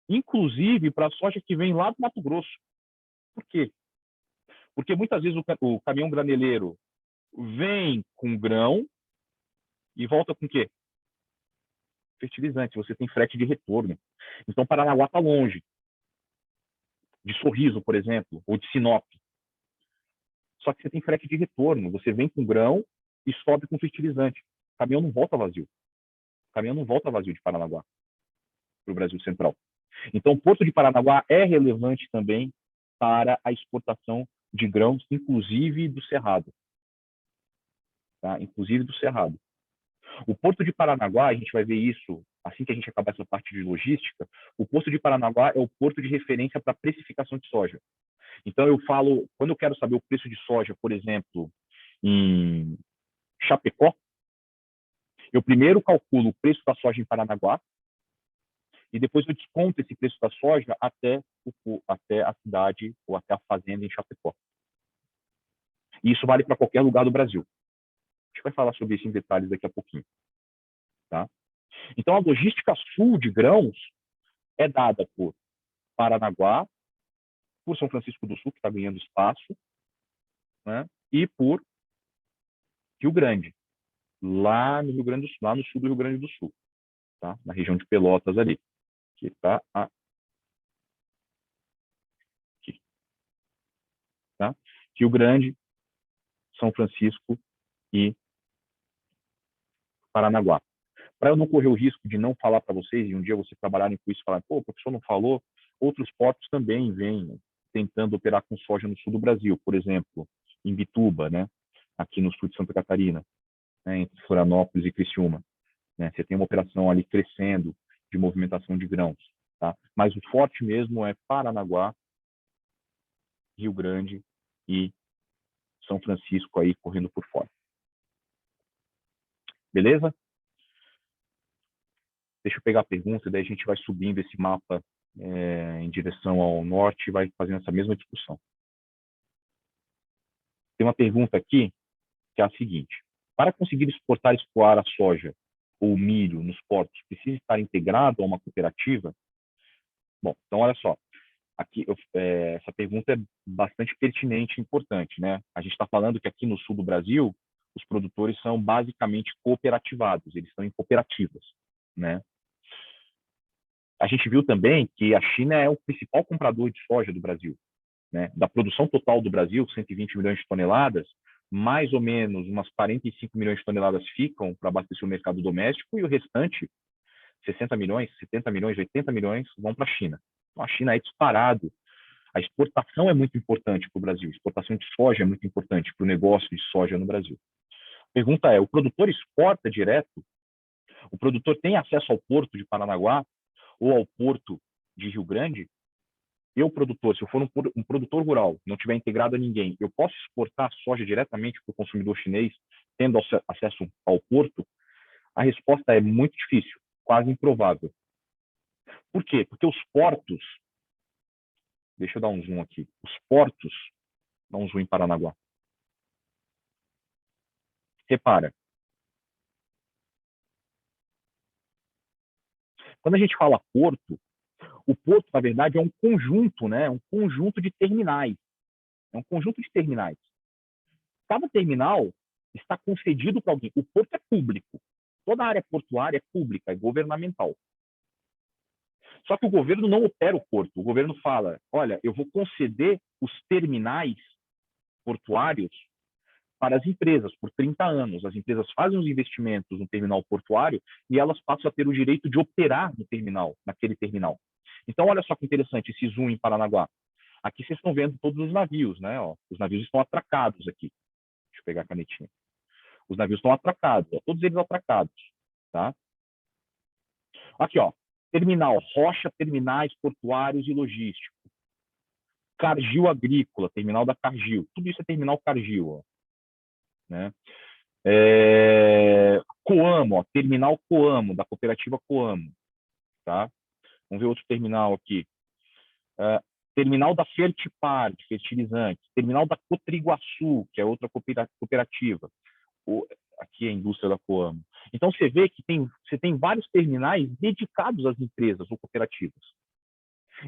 inclusive para a soja que vem lá do Mato Grosso. Por quê? Porque muitas vezes o caminhão graneleiro vem com grão e volta com o quê? Fertilizante. Você tem frete de retorno. Então, Paranaguá está longe de Sorriso, por exemplo, ou de Sinop. Só que você tem frete de retorno. Você vem com grão e sobe com fertilizante. O caminhão não volta vazio. O caminhão não volta vazio de Paranaguá para o Brasil Central. Então, o Porto de Paranaguá é relevante também para a exportação de grãos, inclusive do Cerrado. Tá? Inclusive do Cerrado. O Porto de Paranaguá, a gente vai ver isso assim que a gente acabar essa parte de logística, o Porto de Paranaguá é o porto de referência para precificação de soja. Então, eu falo, quando eu quero saber o preço de soja, por exemplo, em Chapecó, eu primeiro calculo o preço da soja em Paranaguá e depois eu desconto esse preço da soja até a cidade ou até a fazenda em Chapecó. E isso vale para qualquer lugar do Brasil. A gente vai falar sobre isso em detalhes daqui a pouquinho. Tá? Então, a logística sul de grãos é dada por Paranaguá, por São Francisco do Sul, que está ganhando espaço, né? E por Rio Grande, lá no Rio Grande do Sul, lá no sul do Rio Grande do Sul, tá? Na região de Pelotas ali, que está aqui, tá? Rio Grande, São Francisco e Paranaguá. Para eu não correr o risco de não falar para vocês, e um dia vocês trabalharem com isso e falarem, pô, o professor não falou, outros portos também vêm tentando operar com soja no sul do Brasil, por exemplo, em Bituba, né? Aqui no sul de Santa Catarina, né? Entre Florianópolis e Criciúma. Né? Você tem uma operação ali crescendo de movimentação de grãos. Tá? Mas o forte mesmo é Paranaguá, Rio Grande e São Francisco aí correndo por fora. Beleza? Deixa eu pegar a pergunta, daí a gente vai subindo esse mapa em direção ao norte e vai fazendo essa mesma discussão. Tem uma pergunta aqui que é a seguinte: para conseguir exportar e escoar a soja ou milho nos portos, precisa estar integrado a uma cooperativa? Bom, então olha só, aqui essa pergunta é bastante pertinente e importante, né? A gente está falando que aqui no sul do Brasil os produtores são basicamente cooperativados, eles estão em cooperativas, né? A gente viu também que a China é o principal comprador de soja do Brasil, né? Da produção total do Brasil, 120 milhões de toneladas, mais ou menos umas 45 milhões de toneladas ficam para abastecer o mercado doméstico e o restante, 60 milhões, 70 milhões, 80 milhões, vão para a China. Então, a China é disparado. A exportação é muito importante para o Brasil. A exportação de soja é muito importante para o negócio de soja no Brasil. A pergunta é, o produtor exporta direto? O produtor tem acesso ao porto de Paranaguá ou ao porto de Rio Grande? Eu, produtor, se eu for um produtor rural, não tiver integrado a ninguém, eu posso exportar soja diretamente para o consumidor chinês, tendo acesso ao porto? A resposta é muito difícil, quase improvável. Por quê? Porque os portos, deixa eu dar um zoom aqui, os portos, dá um zoom em Paranaguá. Repara, quando a gente fala porto, o porto, na verdade, é um conjunto, né? Um conjunto de terminais. É um conjunto de terminais. Cada terminal está concedido para alguém. O porto é público. Toda a área portuária é pública, é governamental. Só que o governo não opera o porto. O governo fala, olha, eu vou conceder os terminais portuários para as empresas por 30 anos. As empresas fazem os investimentos no terminal portuário e elas passam a ter o direito de operar no terminal, naquele terminal. Então, olha só que interessante esse zoom em Paranaguá. Aqui vocês estão vendo todos os navios, né? Ó, os navios estão atracados aqui. Deixa eu pegar a canetinha. Os navios estão atracados, ó, todos eles atracados, tá? Aqui, ó, terminal, Rocha Terminais Portuários e Logísticos. Cargill Agrícola, terminal da Cargill. Tudo isso é terminal Cargill, ó, né? Coamo, ó, terminal Coamo, da cooperativa Coamo, tá? Vamos ver outro terminal aqui. Terminal da Fertipar, de fertilizantes. Terminal da Cotriguaçu, que é outra cooperativa. Aqui é a indústria da Coamo. Então, você vê que você tem vários terminais dedicados às empresas ou cooperativas.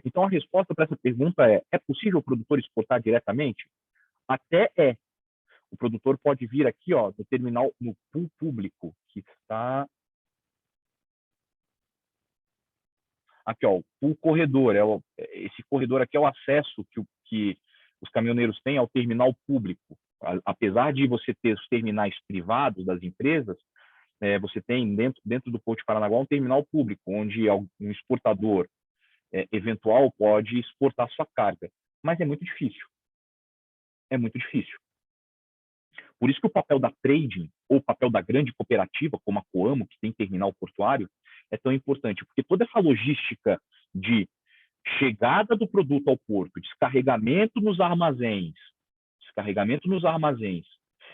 Então, a resposta para essa pergunta é possível o produtor exportar diretamente? Até é. O produtor pode vir aqui, ó, no terminal, no pool público, que está... Aqui, ó, o pool corredor. Esse corredor aqui é o acesso que os caminhoneiros têm ao terminal público. Apesar de você ter os terminais privados das empresas, você tem dentro do Porto de Paranaguá um terminal público, onde um exportador eventual pode exportar sua carga. Mas é muito difícil. É muito difícil. Por isso que o papel da trading, ou o papel da grande cooperativa, como a Coamo, que tem terminal portuário, é tão importante, porque toda essa logística de chegada do produto ao porto, descarregamento nos armazéns,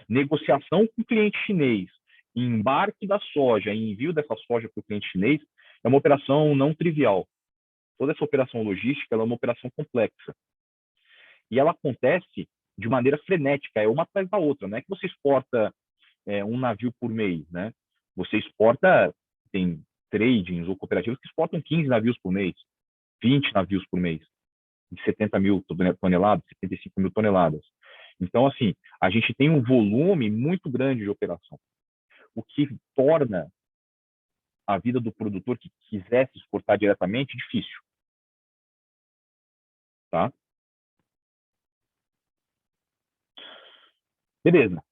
negociação com o cliente chinês, embarque da soja e envio dessa soja para o cliente chinês, é uma operação não trivial. Toda essa operação logística é uma operação complexa. E ela acontece de maneira frenética, é uma atrás da outra. Não é que você exporta um navio por mês, né? Você exporta, tem tradings ou cooperativas que exportam 15 navios por mês, 20 navios por mês, de 70 mil toneladas, 75 mil toneladas. Então, assim, a gente tem um volume muito grande de operação, o que torna a vida do produtor que quisesse exportar diretamente difícil. Tá? Beleza.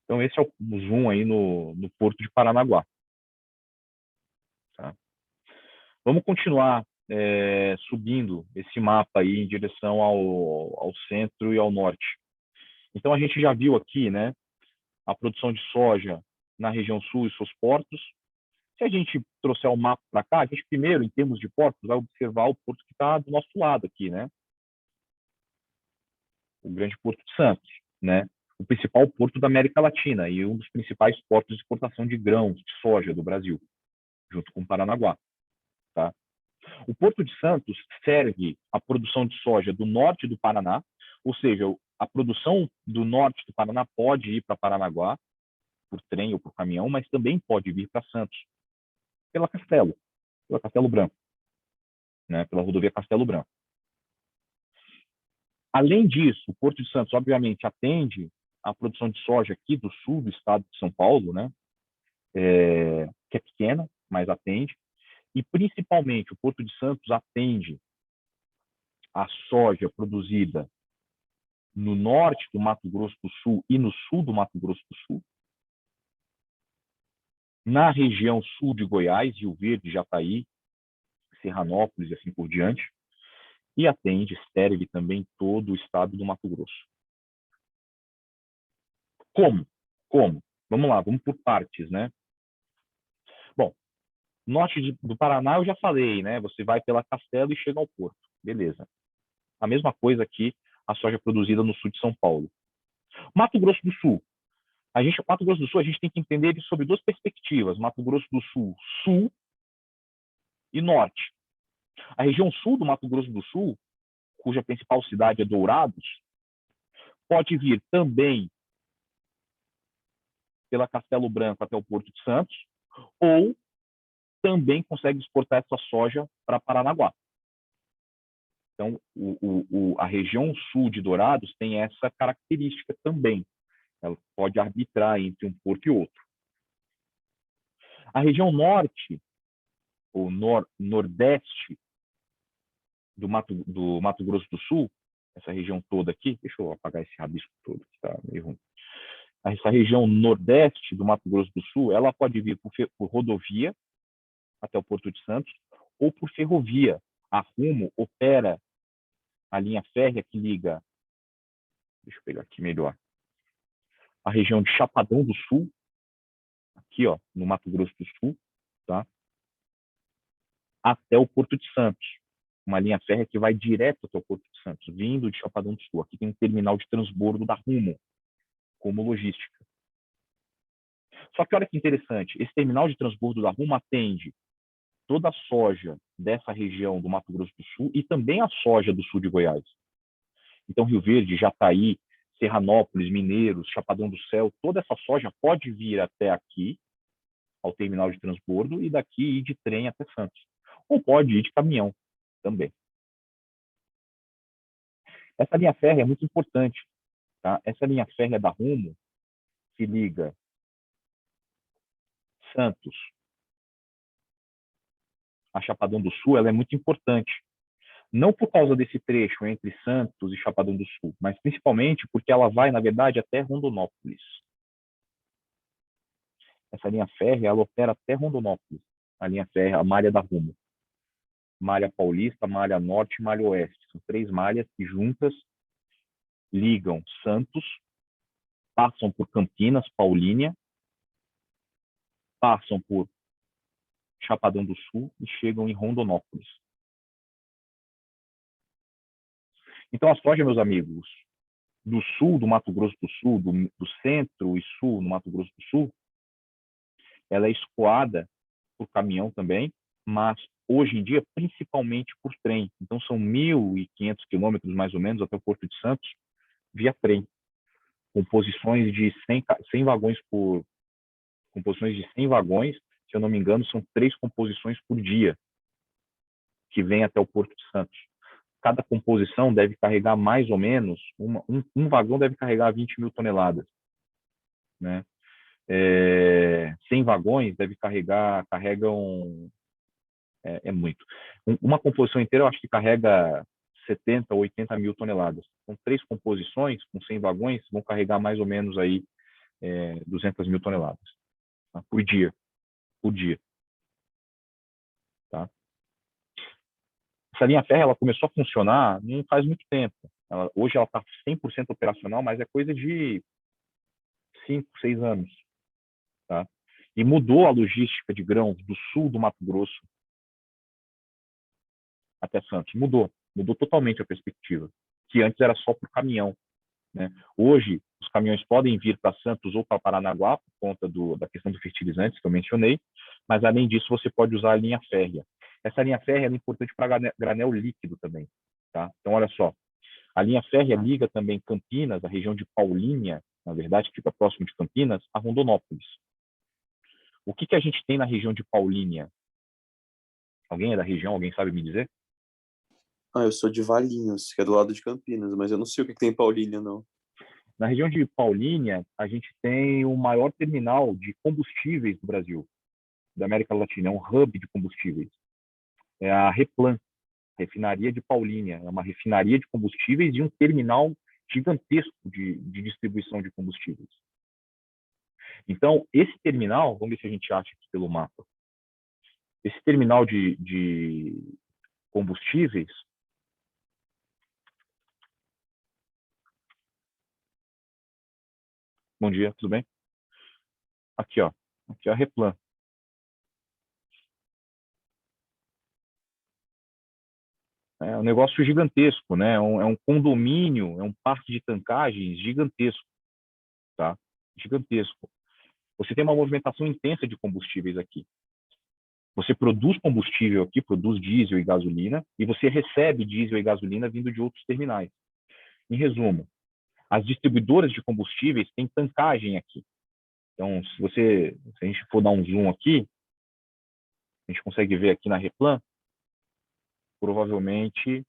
Então, esse é o zoom aí no Porto de Paranaguá. Tá? Vamos continuar subindo esse mapa aí em direção ao centro e ao norte. Então, a gente já viu aqui, né, a produção de soja na região sul e seus portos. Se a gente trouxer o mapa para cá, a gente primeiro, em termos de portos, vai observar o porto que está do nosso lado aqui, né? O grande Porto de Santos, né? O principal porto da América Latina e um dos principais portos de exportação de grãos, de soja do Brasil, junto com Paranaguá, tá? O Porto de Santos serve a produção de soja do norte do Paraná, ou seja, a produção do norte do Paraná pode ir para Paranaguá, por trem ou por caminhão, mas também pode vir para Santos, pela Castelo Branco, né? Pela rodovia Castelo Branco. Além disso, o Porto de Santos, obviamente, atende a produção de soja aqui do sul do estado de São Paulo, né? Que é pequena, mas atende. E, principalmente, o Porto de Santos atende a soja produzida no norte do Mato Grosso do Sul e no sul do Mato Grosso do Sul, na região sul de Goiás, Rio Verde, Jataí, Serranópolis e assim por diante, e atende, serve também todo o estado do Mato Grosso. Como? Como? Vamos lá, vamos por partes, né? Bom, norte do Paraná eu já falei, né? Você vai pela Castelo e chega ao porto. Beleza. A mesma coisa aqui, a soja produzida no sul de São Paulo. Mato Grosso do Sul. Mato Grosso do Sul, a gente tem que entender ele sob duas perspectivas. Mato Grosso do Sul, sul e norte. A região sul do Mato Grosso do Sul, cuja principal cidade é Dourados, pode vir também pela Castelo Branco até o Porto de Santos, ou também consegue exportar essa soja para Paranaguá. Então, a região sul de Dourados tem essa característica também. Ela pode arbitrar entre um porto e outro. A região norte, ou nordeste do Mato Grosso do Sul, essa região toda aqui, deixa eu apagar esse rabisco todo, que está meio ruim. Essa região nordeste do Mato Grosso do Sul, ela pode vir por rodovia até o Porto de Santos, ou por ferrovia. A Rumo opera a linha férrea que liga, deixa eu pegar aqui melhor, a região de Chapadão do Sul, aqui ó, no Mato Grosso do Sul, tá? Até o Porto de Santos. Uma linha férrea que vai direto até o Porto de Santos, vindo de Chapadão do Sul. Aqui tem um terminal de transbordo da Rumo, como logística. Só que olha que interessante, esse terminal de transbordo da Rumo atende toda a soja dessa região do Mato Grosso do Sul e também a soja do sul de Goiás. Então, Rio Verde, Jataí, Serranópolis, Mineiros, Chapadão do Céu, toda essa soja pode vir até aqui, ao terminal de transbordo, e daqui ir de trem até Santos. Ou pode ir de caminhão também. Essa linha férrea é muito importante. Tá? Essa linha férrea da Rumo, que liga Santos a Chapadão do Sul, ela é muito importante. Não por causa desse trecho entre Santos e Chapadão do Sul, mas principalmente porque ela vai, na verdade, até Rondonópolis. Essa linha férrea, ela opera até Rondonópolis. A linha férrea, a malha da Rumo. Malha Paulista, Malha Norte e Malha Oeste. São 3 malhas que juntas ligam Santos, passam por Campinas, Paulínia, passam por Chapadão do Sul e chegam em Rondonópolis. Então, a soja, meus amigos, do sul do Mato Grosso do Sul, do centro e sul no Mato Grosso do Sul, ela é escoada por caminhão também, mas hoje em dia, principalmente por trem. Então, são 1.500 quilômetros, mais ou menos, até o Porto de Santos, via trem. Composições de 100 vagões por... Composições de 100 vagões, se eu não me engano, são 3 composições por dia, que vem até o Porto de Santos. Cada composição deve carregar mais ou menos, um vagão deve carregar 20.000 toneladas. Né? 100 vagões carregam, é muito. Uma composição inteira eu acho que carrega 70 ou 80 mil toneladas. Então, 3 composições com 100 vagões vão carregar mais ou menos aí 200.000 toneladas, tá? Por dia. Tá? Essa linha férrea ela começou a funcionar não faz muito tempo. Hoje ela está 100% operacional, mas é coisa de 5, 6 anos. Tá? E mudou a logística de grãos do sul do Mato Grosso até Santos. Mudou totalmente a perspectiva, que antes era só por caminhão. Né? Hoje, os caminhões podem vir para Santos ou para Paranaguá, por conta da questão dos fertilizantes que eu mencionei, mas, além disso, você pode usar a linha férrea. Essa linha férrea é importante para granel líquido também. Tá? Então, olha só, a linha férrea liga também Campinas, a região de Paulínia, na verdade, que fica próximo de Campinas, a Rondonópolis. O que a gente tem na região de Paulínia? Alguém é da região? Alguém sabe me dizer? Eu sou de Valinhos, que é do lado de Campinas, mas eu não sei o que tem em Paulínia, não. Na região de Paulínia, a gente tem o maior terminal de combustíveis do Brasil, da América Latina, é um hub de combustíveis. É a Replan, refinaria de Paulínia, é uma refinaria de combustíveis e um terminal gigantesco de distribuição de combustíveis. Então, esse terminal, vamos ver se a gente acha aqui pelo mapa, esse terminal de combustíveis, bom dia, tudo bem? Aqui, ó, aqui é a Replan. É um negócio gigantesco, né? É um condomínio, é um parque de tancagens gigantesco, tá? Gigantesco. Você tem uma movimentação intensa de combustíveis aqui. Você produz combustível aqui, produz diesel e gasolina, e você recebe diesel e gasolina vindo de outros terminais. Em resumo, as distribuidoras de combustíveis têm tancagem aqui. Então, se a gente for dar um zoom aqui, a gente consegue ver aqui na Replan, provavelmente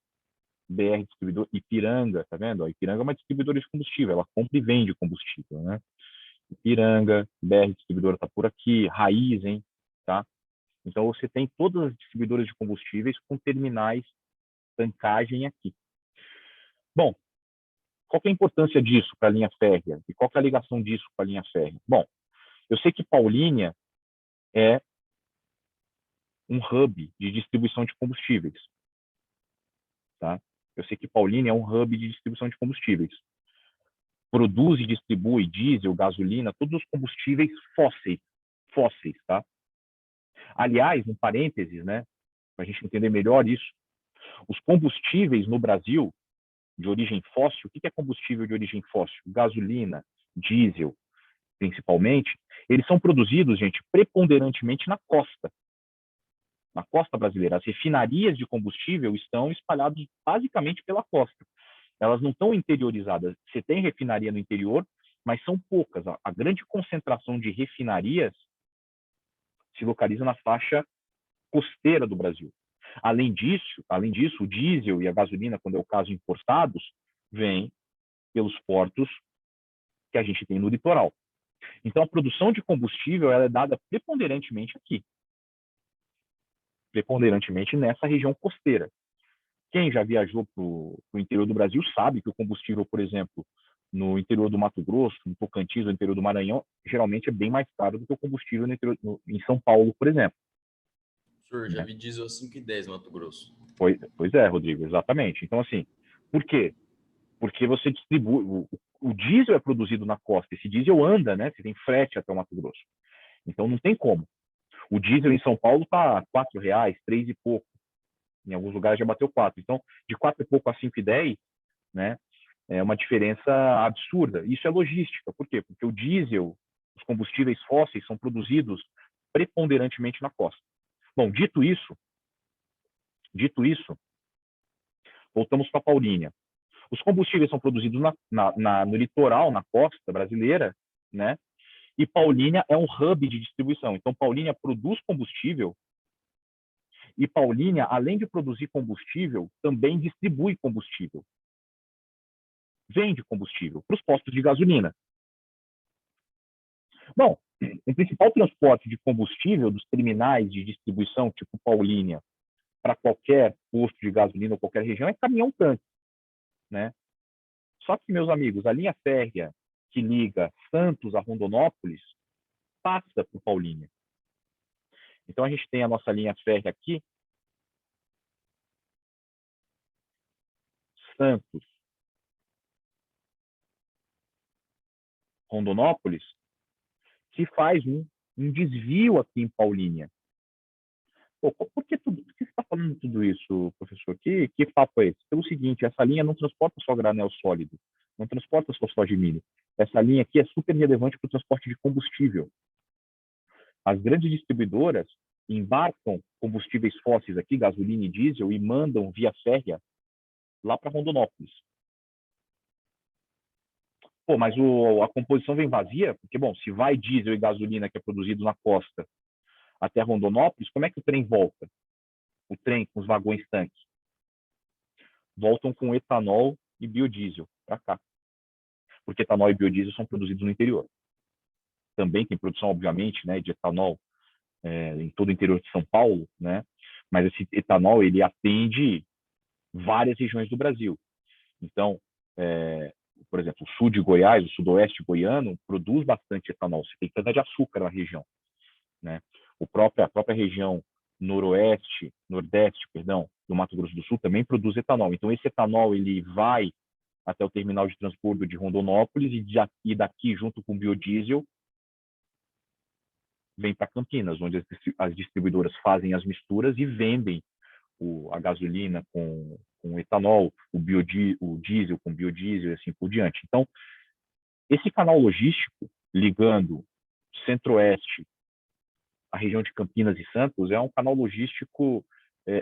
BR Distribuidor, Ipiranga, tá vendo? A Ipiranga é uma distribuidora de combustível, ela compra e vende combustível, né? Ipiranga, BR Distribuidora está por aqui, Raizen, tá? Então, você tem todas as distribuidoras de combustíveis com terminais tancagem aqui. Bom, qual que é a importância disso para a linha férrea? E qual que é a ligação disso com a linha férrea? Bom, eu sei que Paulínia é um hub de distribuição de combustíveis, tá? Eu sei que Paulínia é um hub de distribuição de combustíveis. Produz e distribui diesel, gasolina, todos os combustíveis fósseis, tá? Aliás, um parênteses, né, para a gente entender melhor isso, os combustíveis no Brasil de origem fóssil, o que é combustível de origem fóssil? Gasolina, diesel, principalmente, eles são produzidos, gente, preponderantemente na costa brasileira. As refinarias de combustível estão espalhadas basicamente pela costa. Elas não estão interiorizadas. Você tem refinaria no interior, mas são poucas. A grande concentração de refinarias se localiza na faixa costeira do Brasil. Além disso, o diesel e a gasolina, quando é o caso importados, vêm pelos portos que a gente tem no litoral. Então, a produção de combustível ela é dada preponderantemente aqui, preponderantemente nessa região costeira. Quem já viajou para o interior do Brasil sabe que o combustível, por exemplo, no interior do Mato Grosso, no Tocantins, no interior do Maranhão, geralmente é bem mais caro do que o combustível em São Paulo, por exemplo. Senhor, já vi diesel a 5,10 no Mato Grosso. Pois é, Rodrigo, exatamente. Então, assim, por quê? Porque você distribui... O diesel é produzido na costa, esse diesel anda, né? Você tem frete até o Mato Grosso. Então, não tem como. O diesel em São Paulo está R$4, 3 e pouco. Em alguns lugares já bateu 4. Então, de 4 e pouco a 5,10, né? É uma diferença absurda. Isso é logística. Por quê? Porque o diesel, os combustíveis fósseis são produzidos preponderantemente na costa. Bom, dito isso, voltamos para a Paulínia. Os combustíveis são produzidos no litoral, na costa brasileira, né? E Paulínia é um hub de distribuição. Então, Paulínia produz combustível e Paulínia, além de produzir combustível, também distribui combustível. Vende combustível para os postos de gasolina. Bom, o principal transporte de combustível dos terminais de distribuição, tipo Paulínia, para qualquer posto de gasolina ou qualquer região é caminhão-tanque, né? Só que, meus amigos, a linha férrea que liga Santos a Rondonópolis passa por Paulínia. Então, a gente tem a nossa linha férrea aqui, Santos, Rondonópolis, que faz um desvio aqui em Paulínia. Pô, por que você está falando tudo isso, professor? Que papo é esse? Pelo seguinte, essa linha não transporta só granel sólido, não transporta só soja de milho. Essa linha aqui é super relevante para o transporte de combustível. As grandes distribuidoras embarcam combustíveis fósseis aqui, gasolina e diesel, e mandam via férrea lá para Rondonópolis. Pô, mas a composição vem vazia? Porque, bom, se vai diesel e gasolina que é produzido na costa até Rondonópolis, como é que o trem volta? O trem com os vagões tanque? Voltam com etanol e biodiesel para cá. Porque etanol e biodiesel são produzidos no interior. Também tem produção, obviamente, né, de etanol em todo o interior de São Paulo, né? Mas esse etanol ele atende várias regiões do Brasil. Então, por exemplo, o sul de Goiás, o sudoeste goiano, produz bastante etanol. Você tem cana-de-açúcar na região, né? A própria região nordeste, perdão, do Mato Grosso do Sul também produz etanol. Então, esse etanol ele vai até o terminal de transbordo de Rondonópolis e daqui, junto com o biodiesel, vem para Campinas, onde as distribuidoras fazem as misturas e vendem a gasolina com etanol, o diesel com biodiesel e assim por diante. Então, esse canal logístico ligando Centro-Oeste, a região de Campinas e Santos, é um canal logístico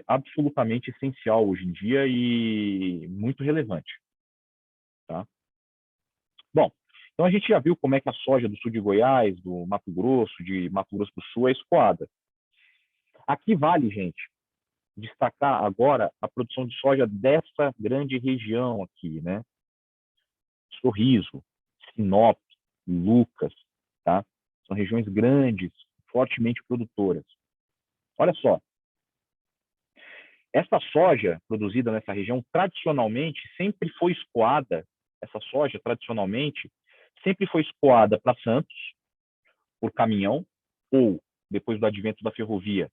absolutamente essencial hoje em dia e muito relevante. Tá? Bom, então a gente já viu como é que a soja do sul de Goiás, do Mato Grosso, de Mato Grosso do Sul é escoada. Aqui vale, gente, destacar agora a produção de soja dessa grande região aqui, né? Sorriso, Sinop, Lucas, tá? São regiões grandes, fortemente produtoras. Olha só, essa soja produzida nessa região, tradicionalmente, sempre foi escoada, essa soja, tradicionalmente, sempre foi escoada para Santos, por caminhão, ou, depois do advento da ferrovia,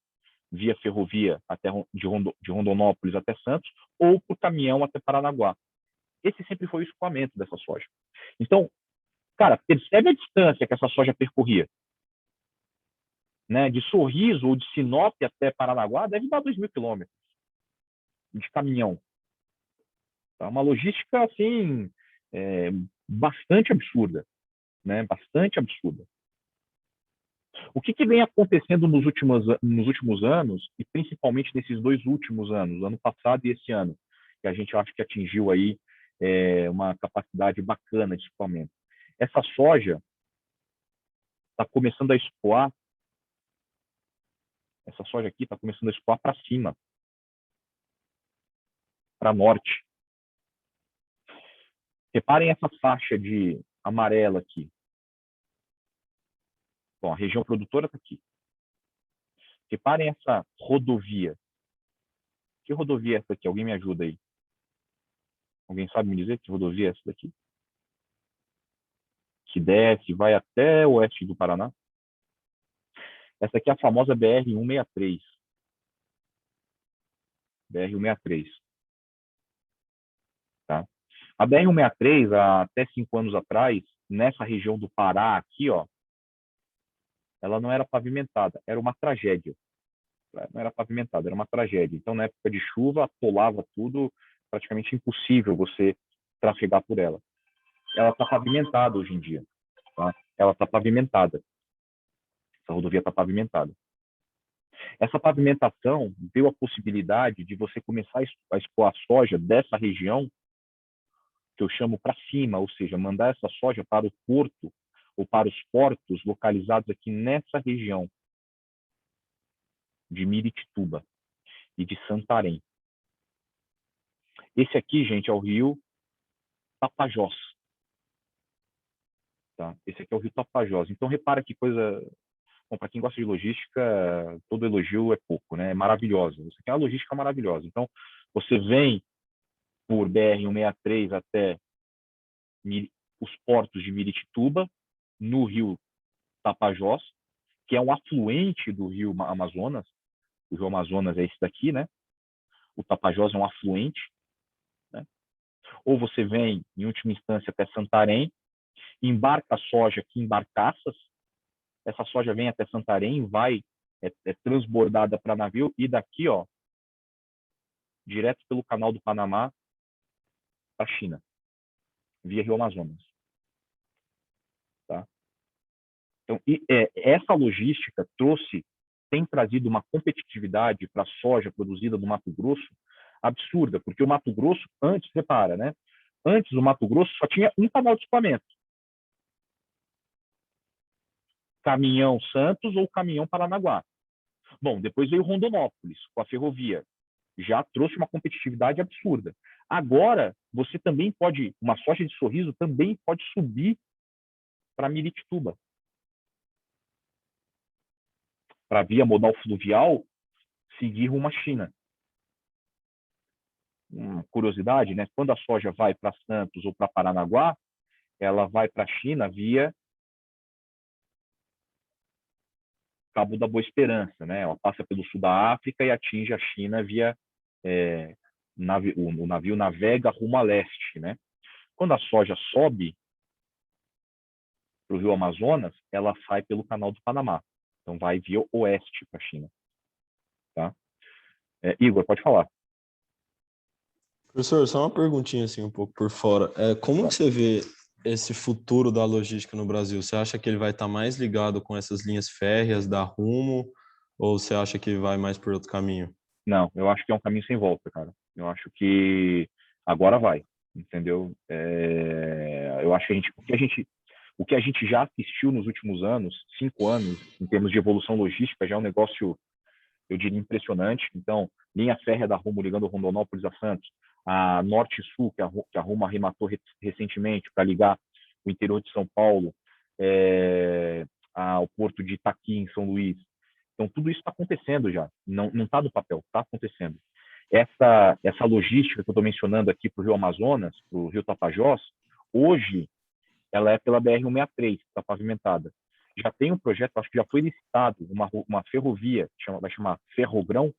via ferrovia até de Rondonópolis até Santos, ou por caminhão até Paranaguá. Esse sempre foi o escoamento dessa soja. Então, cara, percebe a distância que essa soja percorria? Né? De Sorriso ou de Sinop até Paranaguá, deve dar 2.000 quilômetros de caminhão. Tá? Uma logística, assim, bastante absurda. Né? Bastante absurda. O que vem acontecendo nos últimos anos, e principalmente nesses 2 últimos anos, ano passado e esse ano, que a gente acha que atingiu aí uma capacidade bacana de escoamento. Essa soja está começando a escoar, essa soja aqui está começando a escoar para cima, para norte. Reparem essa faixa de amarela aqui. Bom, a região produtora está aqui. Reparem essa rodovia. Que rodovia é essa aqui? Alguém me ajuda aí? Alguém sabe me dizer que rodovia é essa daqui? Que desce, vai até o oeste do Paraná. Essa aqui é a famosa BR-163. BR-163. Tá? A BR-163, há até 5 anos atrás, nessa região do Pará, aqui, ó, ela não era pavimentada, era uma tragédia. Não era pavimentada, era uma tragédia. Então, na época de chuva, atolava tudo, praticamente impossível você trafegar por ela. Ela está pavimentada hoje em dia. Tá? Ela está pavimentada. Essa rodovia está pavimentada. Essa pavimentação deu a possibilidade de você começar a escoar a soja dessa região, que eu chamo para cima, ou seja, mandar essa soja para o porto ou para os portos localizados aqui nessa região de Miritituba e de Santarém. Esse aqui, gente, é o rio Tapajós. Tá? Esse aqui é o rio Tapajós. Então, repara que coisa... Bom, para quem gosta de logística, todo elogio é pouco, né? É maravilhosa. Isso aqui é uma logística maravilhosa. Então, você vem por BR-163 até os portos de Miritituba, no rio Tapajós, que é um afluente do rio Amazonas. O rio Amazonas é esse daqui, né? O Tapajós é um afluente. Né? Ou você vem, em última instância, até Santarém, embarca a soja aqui em barcaças, essa soja vem até Santarém, vai, é transbordada para navio, e daqui, ó, direto pelo canal do Panamá para a China, via Rio Amazonas. Tá? Então, essa logística tem trazido uma competitividade para a soja produzida no Mato Grosso absurda, porque o Mato Grosso, antes, repara, né? Antes o Mato Grosso só tinha um canal de escoamento. Caminhão Santos ou caminhão Paranaguá. Bom, depois veio Rondonópolis, com a ferrovia. Já trouxe uma competitividade absurda. Agora, você também pode, uma soja de Sorriso também pode subir para Miritituba. Para via modal fluvial, seguir rumo à China. uma curiosidade, né? Quando a soja vai para Santos ou para Paranaguá, ela vai para a China via Cabo da Boa Esperança, né? Ela passa pelo sul da África e atinge a China via o navio navega rumo a leste, né? Quando a soja sobe para o Rio Amazonas, ela sai pelo Canal do Panamá. Então vai via oeste para a China, tá? Igor, pode falar. Professor, só uma perguntinha assim um pouco por fora. Como que você vê esse futuro da logística no Brasil? Você acha que ele vai estar mais ligado com essas linhas férreas da Rumo ou você acha que vai mais por outro caminho? Não, eu acho que é um caminho sem volta, cara. Eu acho que agora vai, entendeu? Eu acho que o que a gente já assistiu nos últimos anos, 5 anos, em termos de evolução logística, já é um negócio, eu diria, impressionante. Então, linha férrea da Rumo ligando Rondonópolis a Santos, a Norte-Sul, que a Rumo arrematou recentemente para ligar o interior de São Paulo, ao porto de Itaqui, em São Luís. Então, tudo isso está acontecendo já. Não está no papel, está acontecendo. Essa logística que eu estou mencionando aqui para o Rio Amazonas, para o Rio Tapajós, hoje ela é pela BR-163, que está pavimentada. Já tem um projeto, acho que já foi licitado, uma ferrovia, vai chamar Ferrogrão,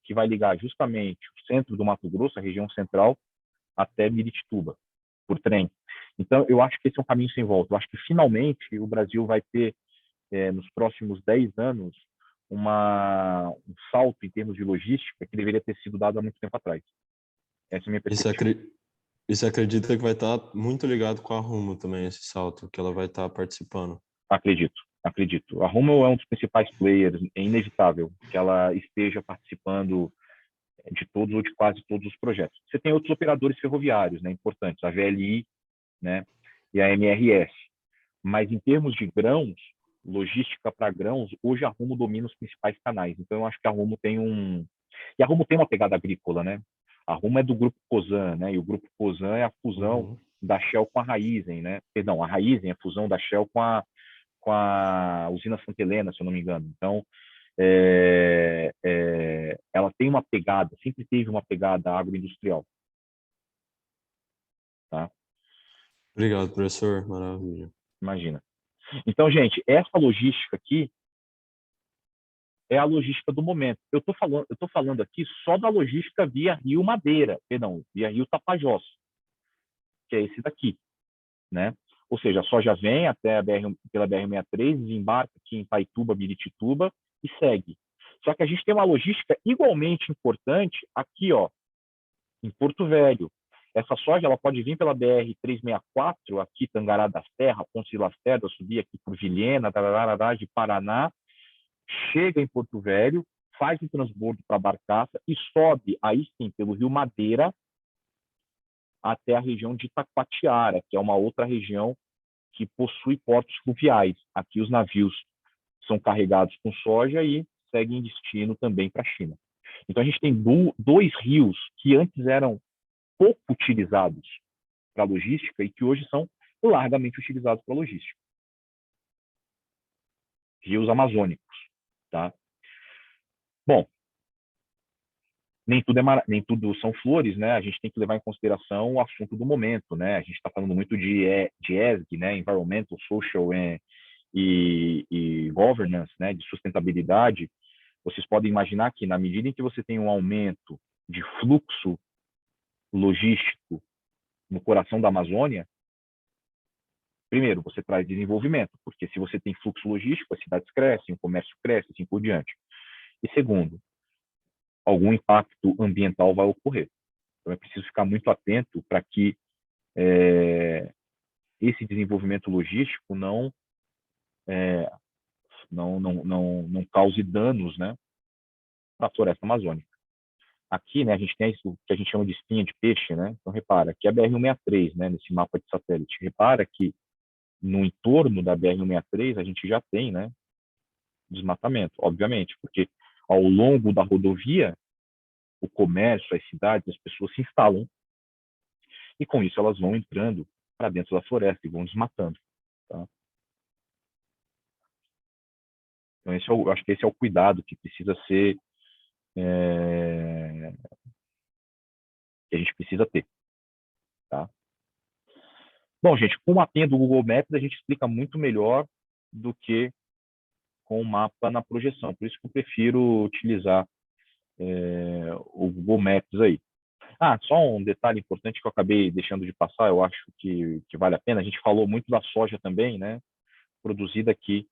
que vai ligar justamente o centro do Mato Grosso, a região central, até Miritituba, por trem. Então, eu acho que esse é um caminho sem volta. Eu acho que, finalmente, o Brasil vai ter, nos próximos 10 anos, um salto em termos de logística que deveria ter sido dado há muito tempo atrás. Essa é a minha perspectiva. E você acredita que vai estar muito ligado com a Rumo também, esse salto, que ela vai estar participando? Acredito. A Rumo é um dos principais players, é inevitável que ela esteja participando de todos ou de quase todos os projetos. Você tem outros operadores ferroviários, né, importantes, a VLI, né, e a MRS. Mas em termos de grãos, logística para grãos, hoje a Rumo domina os principais canais. Então eu acho que a Rumo e a Rumo tem uma pegada agrícola, né? A Rumo é do grupo Cosan, né? E o grupo Cosan é a fusão da Shell com a Raízen, né? Perdão, a Raízen é a fusão da Shell com a usina Santa Helena, se eu não me engano. Então, ela tem uma pegada, sempre teve uma pegada agroindustrial. Tá? Obrigado, professor. Maravilha. Imagina. Então, gente, essa logística aqui é a logística do momento. Eu estou falando aqui só da logística via Rio Madeira, perdão, via Rio Tapajós, que é esse daqui, né? Ou seja, a soja vem até pela BR-63, desembarca aqui em Paituba, Miritituba e segue. Só que a gente tem uma logística igualmente importante aqui, ó, em Porto Velho. Essa soja ela pode vir pela BR-364, aqui Tangará da Serra, Ponte de Lacerda, subir aqui por Vilhena, de Paraná, chega em Porto Velho, faz o transbordo para Barcaça e sobe, aí sim, pelo Rio Madeira, até a região de Itacoatiara, que é uma outra região que possui portos fluviais. Aqui os navios são carregados com soja e seguem destino também para a China. Então a gente tem dois rios que antes eram pouco utilizados para logística e que hoje são largamente utilizados para logística. Rios amazônicos, tá? Bom, nem tudo são flores, né? A gente tem que levar em consideração o assunto do momento, né? A gente está falando muito de ESG, né? Environmental, Social e Governance, né? De sustentabilidade. Vocês podem imaginar que, na medida em que você tem um aumento de fluxo logístico no coração da Amazônia, primeiro, você traz desenvolvimento, porque se você tem fluxo logístico, as cidades crescem, o comércio cresce, assim por diante. E segundo, algum impacto ambiental vai ocorrer. Então é preciso ficar muito atento para que esse desenvolvimento logístico não cause danos, né, para a floresta amazônica. Aqui, né, a gente tem isso que a gente chama de espinha de peixe, né? Então repara, aqui é a BR-163, né, nesse mapa de satélite. Repara que no entorno da BR-163 a gente já tem, né, desmatamento, obviamente, porque ao longo da rodovia o comércio, as cidades, as pessoas se instalam e com isso elas vão entrando para dentro da floresta e vão desmatando. Tá? Então eu acho que esse é o cuidado que precisa ser que a gente precisa ter. Tá? Bom, gente, com o mapinha do Google Maps a gente explica muito melhor do que com o mapa na projeção. Por isso que eu prefiro utilizar o Google Maps aí. Ah, só um detalhe importante que eu acabei deixando de passar, eu acho que vale a pena. A gente falou muito da soja também, né? Produzida aqui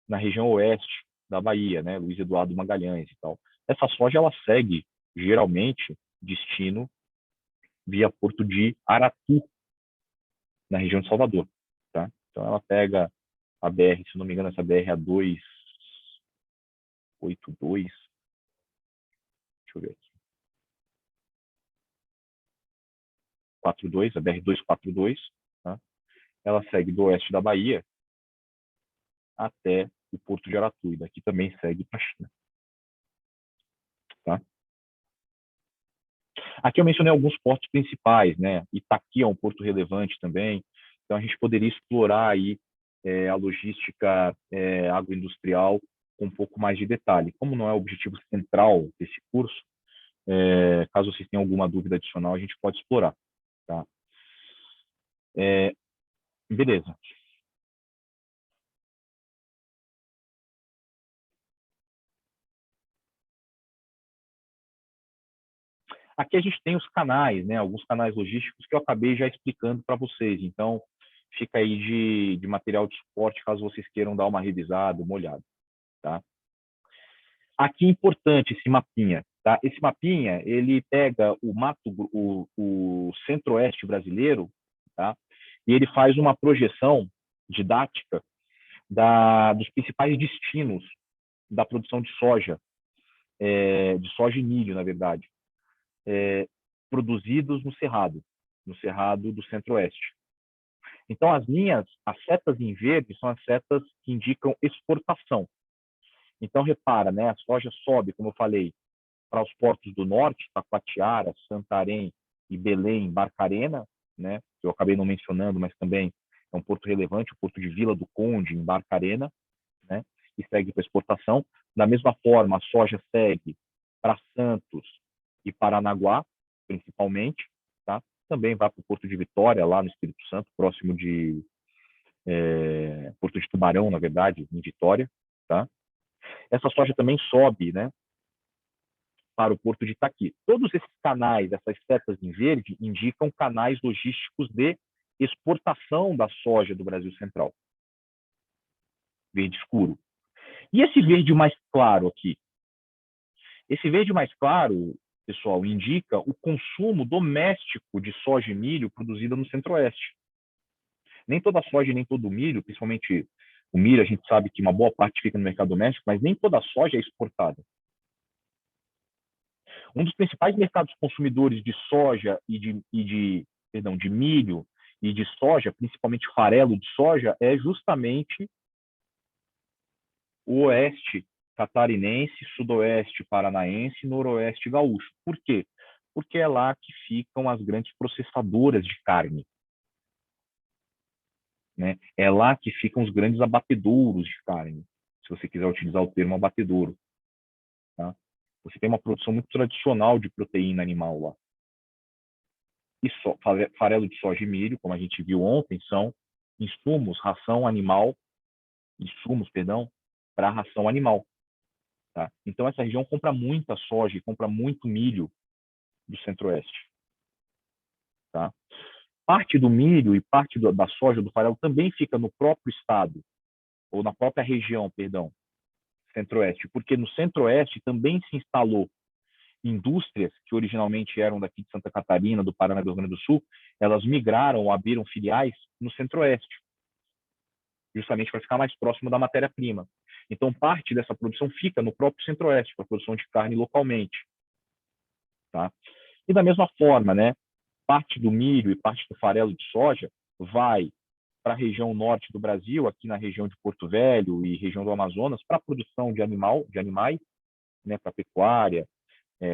na região oeste da Bahia, né? Luiz Eduardo Magalhães e tal. Essa soja, ela segue, geralmente, destino via Porto de Aratu, na região de Salvador, tá? Então, ela pega a BR, se não me engano, essa BR é a 282. Deixa eu ver aqui. 42, a BR 242, tá? Ela segue do oeste da Bahia até o Porto de Aratu, e daqui também segue para a China. Tá? Aqui eu mencionei alguns portos principais, né? Itaqui é um porto relevante também, então a gente poderia explorar aí a logística agroindustrial com um pouco mais de detalhe. Como não é o objetivo central desse curso, caso vocês tenham alguma dúvida adicional, a gente pode explorar. Tá? Beleza. Aqui a gente tem os canais, né? Alguns canais logísticos que eu acabei já explicando para vocês. Então, fica aí de material de suporte, caso vocês queiram dar uma revisada, uma olhada. Tá? Aqui é importante esse mapinha. Tá? Esse mapinha, ele pega o centro-oeste brasileiro, tá? E ele faz uma projeção didática dos principais destinos da produção de soja e milho, na verdade, produzidos no Cerrado do Centro-Oeste. Então, as setas em verde são as setas que indicam exportação. Então, repara, né, a soja sobe, como eu falei, para os portos do norte, Taquatiara, Santarém e Belém, Barcarena, né, que eu acabei não mencionando, mas também é um porto relevante, o porto de Vila do Conde, em Barcarena, né, e segue para exportação. Da mesma forma, a soja segue para Santos e Paranaguá, principalmente, tá? Também vai para o Porto de Vitória, lá no Espírito Santo, próximo de Porto de Tubarão, na verdade, em Vitória, tá? Essa soja também sobe, né, para o Porto de Itaqui. Todos esses canais, essas setas em verde, indicam canais logísticos de exportação da soja do Brasil Central. Verde escuro. E esse verde mais claro aqui? Esse verde mais claro, pessoal, indica o consumo doméstico de soja e milho produzida no Centro-Oeste. Nem toda a soja, nem todo o milho, principalmente o milho, a gente sabe que uma boa parte fica no mercado doméstico, mas nem toda a soja é exportada. Um dos principais mercados consumidores de soja de milho e de soja, principalmente farelo de soja, é justamente o oeste catarinense, sudoeste paranaense e noroeste gaúcho. Por quê? Porque é lá que ficam as grandes processadoras de carne. Né? É lá que ficam os grandes abatedouros de carne, se você quiser utilizar o termo abatedouro. Tá? Você tem uma produção muito tradicional de proteína animal lá. E farelo de soja e milho, como a gente viu ontem, são insumos para ração animal. Tá? Então, essa região compra muita soja e compra muito milho do Centro-Oeste. Tá? Parte do milho e parte da soja, do farelo, também fica no próprio estado, ou na própria região, Centro-Oeste, porque no Centro-Oeste também se instalou indústrias que originalmente eram daqui de Santa Catarina, do Paraná e do Rio Grande do Sul, elas migraram ou abriram filiais no Centro-Oeste, justamente para ficar mais próximo da matéria-prima. Então, parte dessa produção fica no próprio Centro-Oeste, para a produção de carne localmente. Tá? E da mesma forma, né, parte do milho e parte do farelo de soja vai para a região norte do Brasil, aqui na região de Porto Velho e região do Amazonas, para a produção de animais, né, para a pecuária,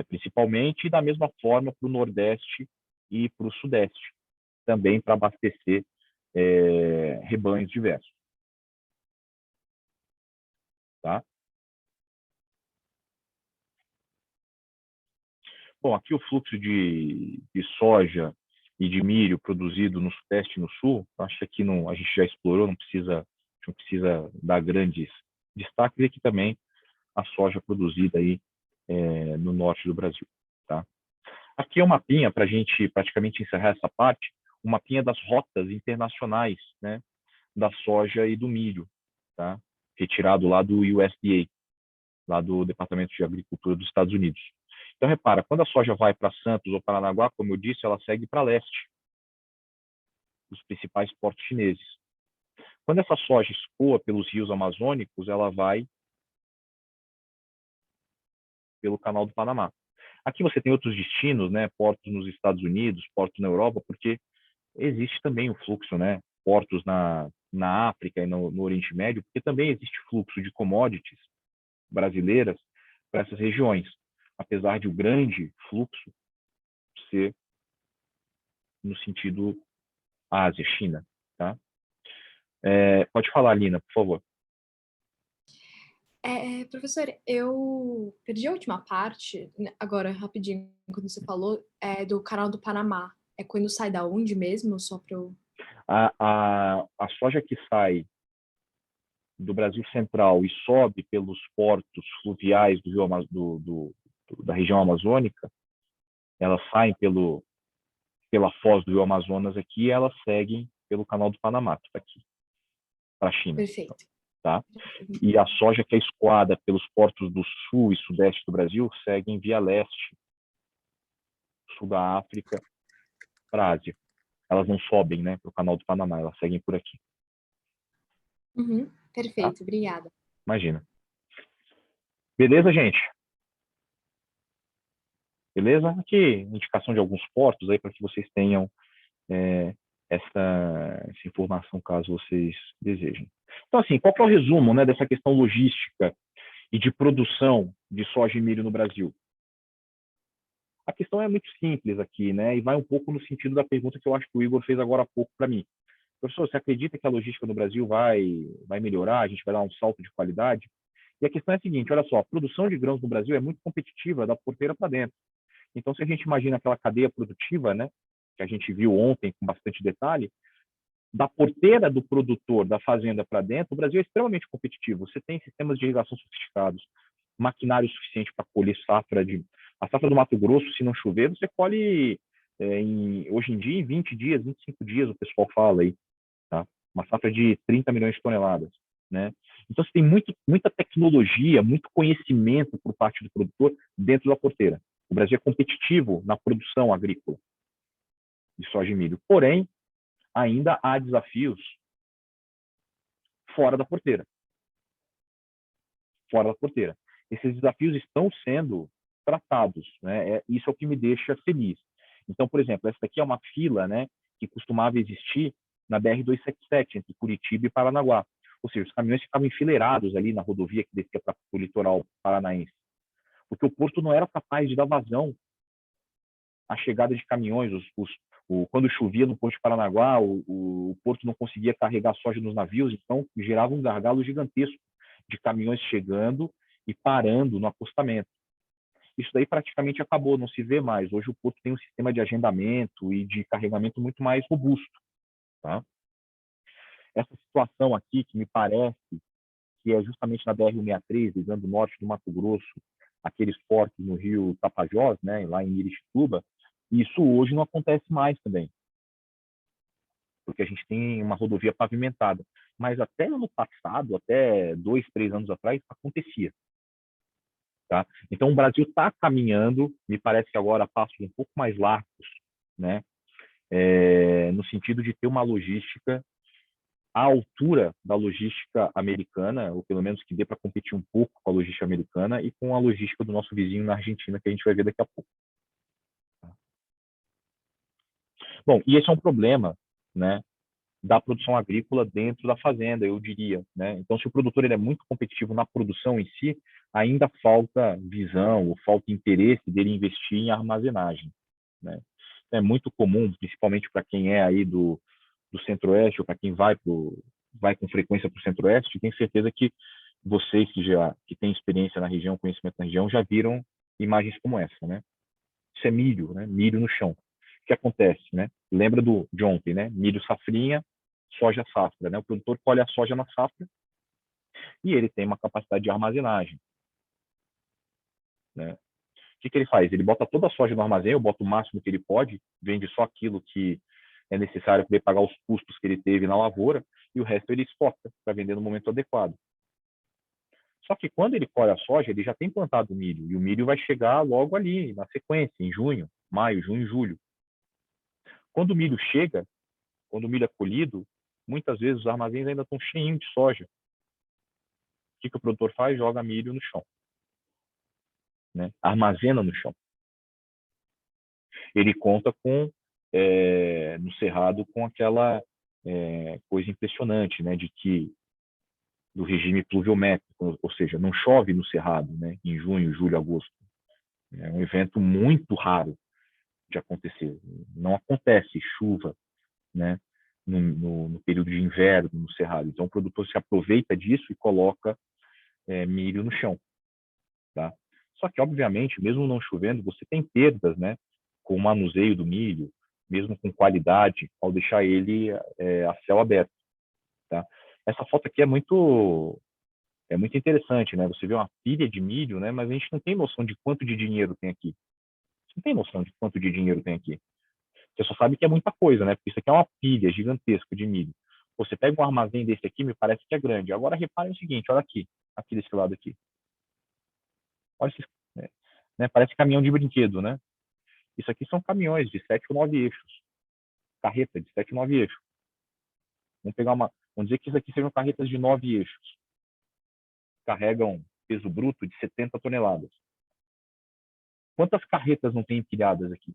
principalmente, e da mesma forma para o Nordeste e para o Sudeste, também para abastecer rebanhos diversos. Tá? Bom, aqui o fluxo de soja e de milho produzido no Sudeste e no Sul, acho que aqui não, a gente já explorou, não precisa dar grandes destaques. E aqui também a soja produzida aí no norte do Brasil. Tá? Aqui é um mapinha para a gente praticamente encerrar essa parte, um mapinha das rotas internacionais, né, da soja e do milho, tá? Retirado lá do USDA, lá do Departamento de Agricultura dos Estados Unidos. Então, repara, quando a soja vai para Santos ou Paranaguá, como eu disse, ela segue para leste, os principais portos chineses. Quando essa soja escoa pelos rios amazônicos, ela vai pelo Canal do Panamá. Aqui você tem outros destinos, né? Portos nos Estados Unidos, portos na Europa, porque existe também o fluxo, né? Portos na África e no Oriente Médio, porque também existe fluxo de commodities brasileiras para essas regiões, apesar de o grande fluxo ser no sentido Ásia, China, tá? Pode falar, Lina, por favor. Professor, eu perdi a última parte, né, agora, rapidinho, quando você falou, do Canal do Panamá. É quando sai da onde mesmo? Só para eu... A soja que sai do Brasil Central e sobe pelos portos fluviais do Rio, da região amazônica, elas saem pela foz do Rio Amazonas aqui e elas seguem pelo Canal do Panamá, que está aqui, para a China. Perfeito. Tá? E a soja que é escoada pelos portos do sul e sudeste do Brasil seguem via leste, sul da África, para a Ásia. Elas não sobem, né, para o Canal do Panamá, elas seguem por aqui. Perfeito, Tá? obrigada. Imagina. Beleza, gente? Beleza? Aqui, indicação de alguns portos aí para que vocês tenham essa informação, caso vocês desejem. Então, assim, qual que é o resumo, né, dessa questão logística e de produção de soja e milho no Brasil? A questão é muito simples aqui, né, e vai um pouco no sentido da pergunta que eu acho que o Igor fez agora há pouco para mim. Professor, você acredita que a logística no Brasil vai melhorar, a gente vai dar um salto de qualidade? E a questão é a seguinte, olha só, a produção de grãos no Brasil é muito competitiva da porteira para dentro. Então, se a gente imagina aquela cadeia produtiva, né, que a gente viu ontem com bastante detalhe, da porteira do produtor, da fazenda para dentro, o Brasil é extremamente competitivo. Você tem sistemas de irrigação sofisticados, maquinário suficiente para colher a safra do Mato Grosso, se não chover, você colhe hoje em dia em 20 dias, 25 dias, o pessoal fala aí, tá? Uma safra de 30 milhões de toneladas, né? Então, você tem muita tecnologia, muito conhecimento por parte do produtor dentro da porteira. O Brasil é competitivo na produção agrícola de soja e milho. Porém, ainda há desafios fora da porteira. Fora da porteira. Esses desafios estão sendo tratados, né? Isso é o que me deixa feliz. Então, por exemplo, essa daqui é uma fila, né, que costumava existir na BR-277, entre Curitiba e Paranaguá. Ou seja, os caminhões ficavam enfileirados ali na rodovia que descia para o litoral paranaense. Porque o porto não era capaz de dar vazão à chegada de caminhões. Quando chovia no Porto de Paranaguá, o porto não conseguia carregar soja nos navios, então gerava um gargalo gigantesco de caminhões chegando e parando no acostamento. Isso daí praticamente acabou, não se vê mais. Hoje o porto tem um sistema de agendamento e de carregamento muito mais robusto. Tá? Essa situação aqui, que me parece que é justamente na BR-163, ligando o norte do Mato Grosso, aqueles portos no rio Tapajós, né, lá em Irixituba, isso hoje não acontece mais também, porque a gente tem uma rodovia pavimentada. Mas até ano passado, até 2, 3 anos atrás, acontecia. Tá? Então, o Brasil está caminhando, me parece que agora a passos um pouco mais largos, né? No sentido de ter uma logística à altura da logística americana, ou pelo menos que dê para competir um pouco com a logística americana e com a logística do nosso vizinho na Argentina, que a gente vai ver daqui a pouco. Bom, e esse é um problema, né, da produção agrícola dentro da fazenda, eu diria, né? Então, se o produtor ele é muito competitivo na produção em si, ainda falta visão, ou falta interesse dele investir em armazenagem, né? É muito comum, principalmente para quem é aí do Centro-Oeste, ou para quem vai com frequência para o Centro-Oeste, tenho certeza que vocês que têm experiência na região, conhecimento na região, já viram imagens como essa, né? Isso é milho, né? Milho no chão. O que acontece, né? Lembra de ontem, né? Milho safrinha, soja safra, né? O produtor colhe a soja na safra e ele tem uma capacidade de armazenagem, né? O que ele faz? Ele bota toda a soja no armazém, ou bota o máximo que ele pode, vende só aquilo que é necessário para ele pagar os custos que ele teve na lavoura, e o resto ele estoca para vender no momento adequado. Só que quando ele colhe a soja, ele já tem plantado o milho, e o milho vai chegar logo ali, na sequência, em junho, maio, junho, julho. Quando o milho chega, quando o milho é colhido, muitas vezes os armazéns ainda estão cheios de soja. O que o produtor faz? Joga milho no chão, né? Armazena no chão. Ele conta com, no cerrado, com aquela coisa impressionante, né, de que do regime pluviométrico, ou seja, não chove no cerrado, né, em junho, julho, agosto. É um evento muito raro de acontecer. Não acontece chuva, né, no período de inverno no cerrado. Então o produtor se aproveita disso e coloca milho no chão, tá? Só que, obviamente, mesmo não chovendo, você tem perdas, né, com o manuseio do milho, mesmo com qualidade, ao deixar ele a céu aberto, tá? Essa foto aqui é muito interessante, né? Você vê uma pilha de milho, né, mas a gente não tem noção de quanto de dinheiro tem aqui. Você não tem noção de quanto de dinheiro tem aqui. Você só sabe que é muita coisa, né? Porque isso aqui é uma pilha gigantesca de milho. Você pega um armazém desse aqui, me parece que é grande. Agora reparem o seguinte, olha aqui desse lado aqui. Olha esses, né? Parece caminhão de brinquedo, né? Isso aqui são caminhões de 7 ou 9 eixos. Carreta de 7 ou 9 eixos. Vamos dizer que isso aqui sejam carretas de 9 eixos. Carregam peso bruto de 70 toneladas. Quantas carretas não tem empilhadas aqui?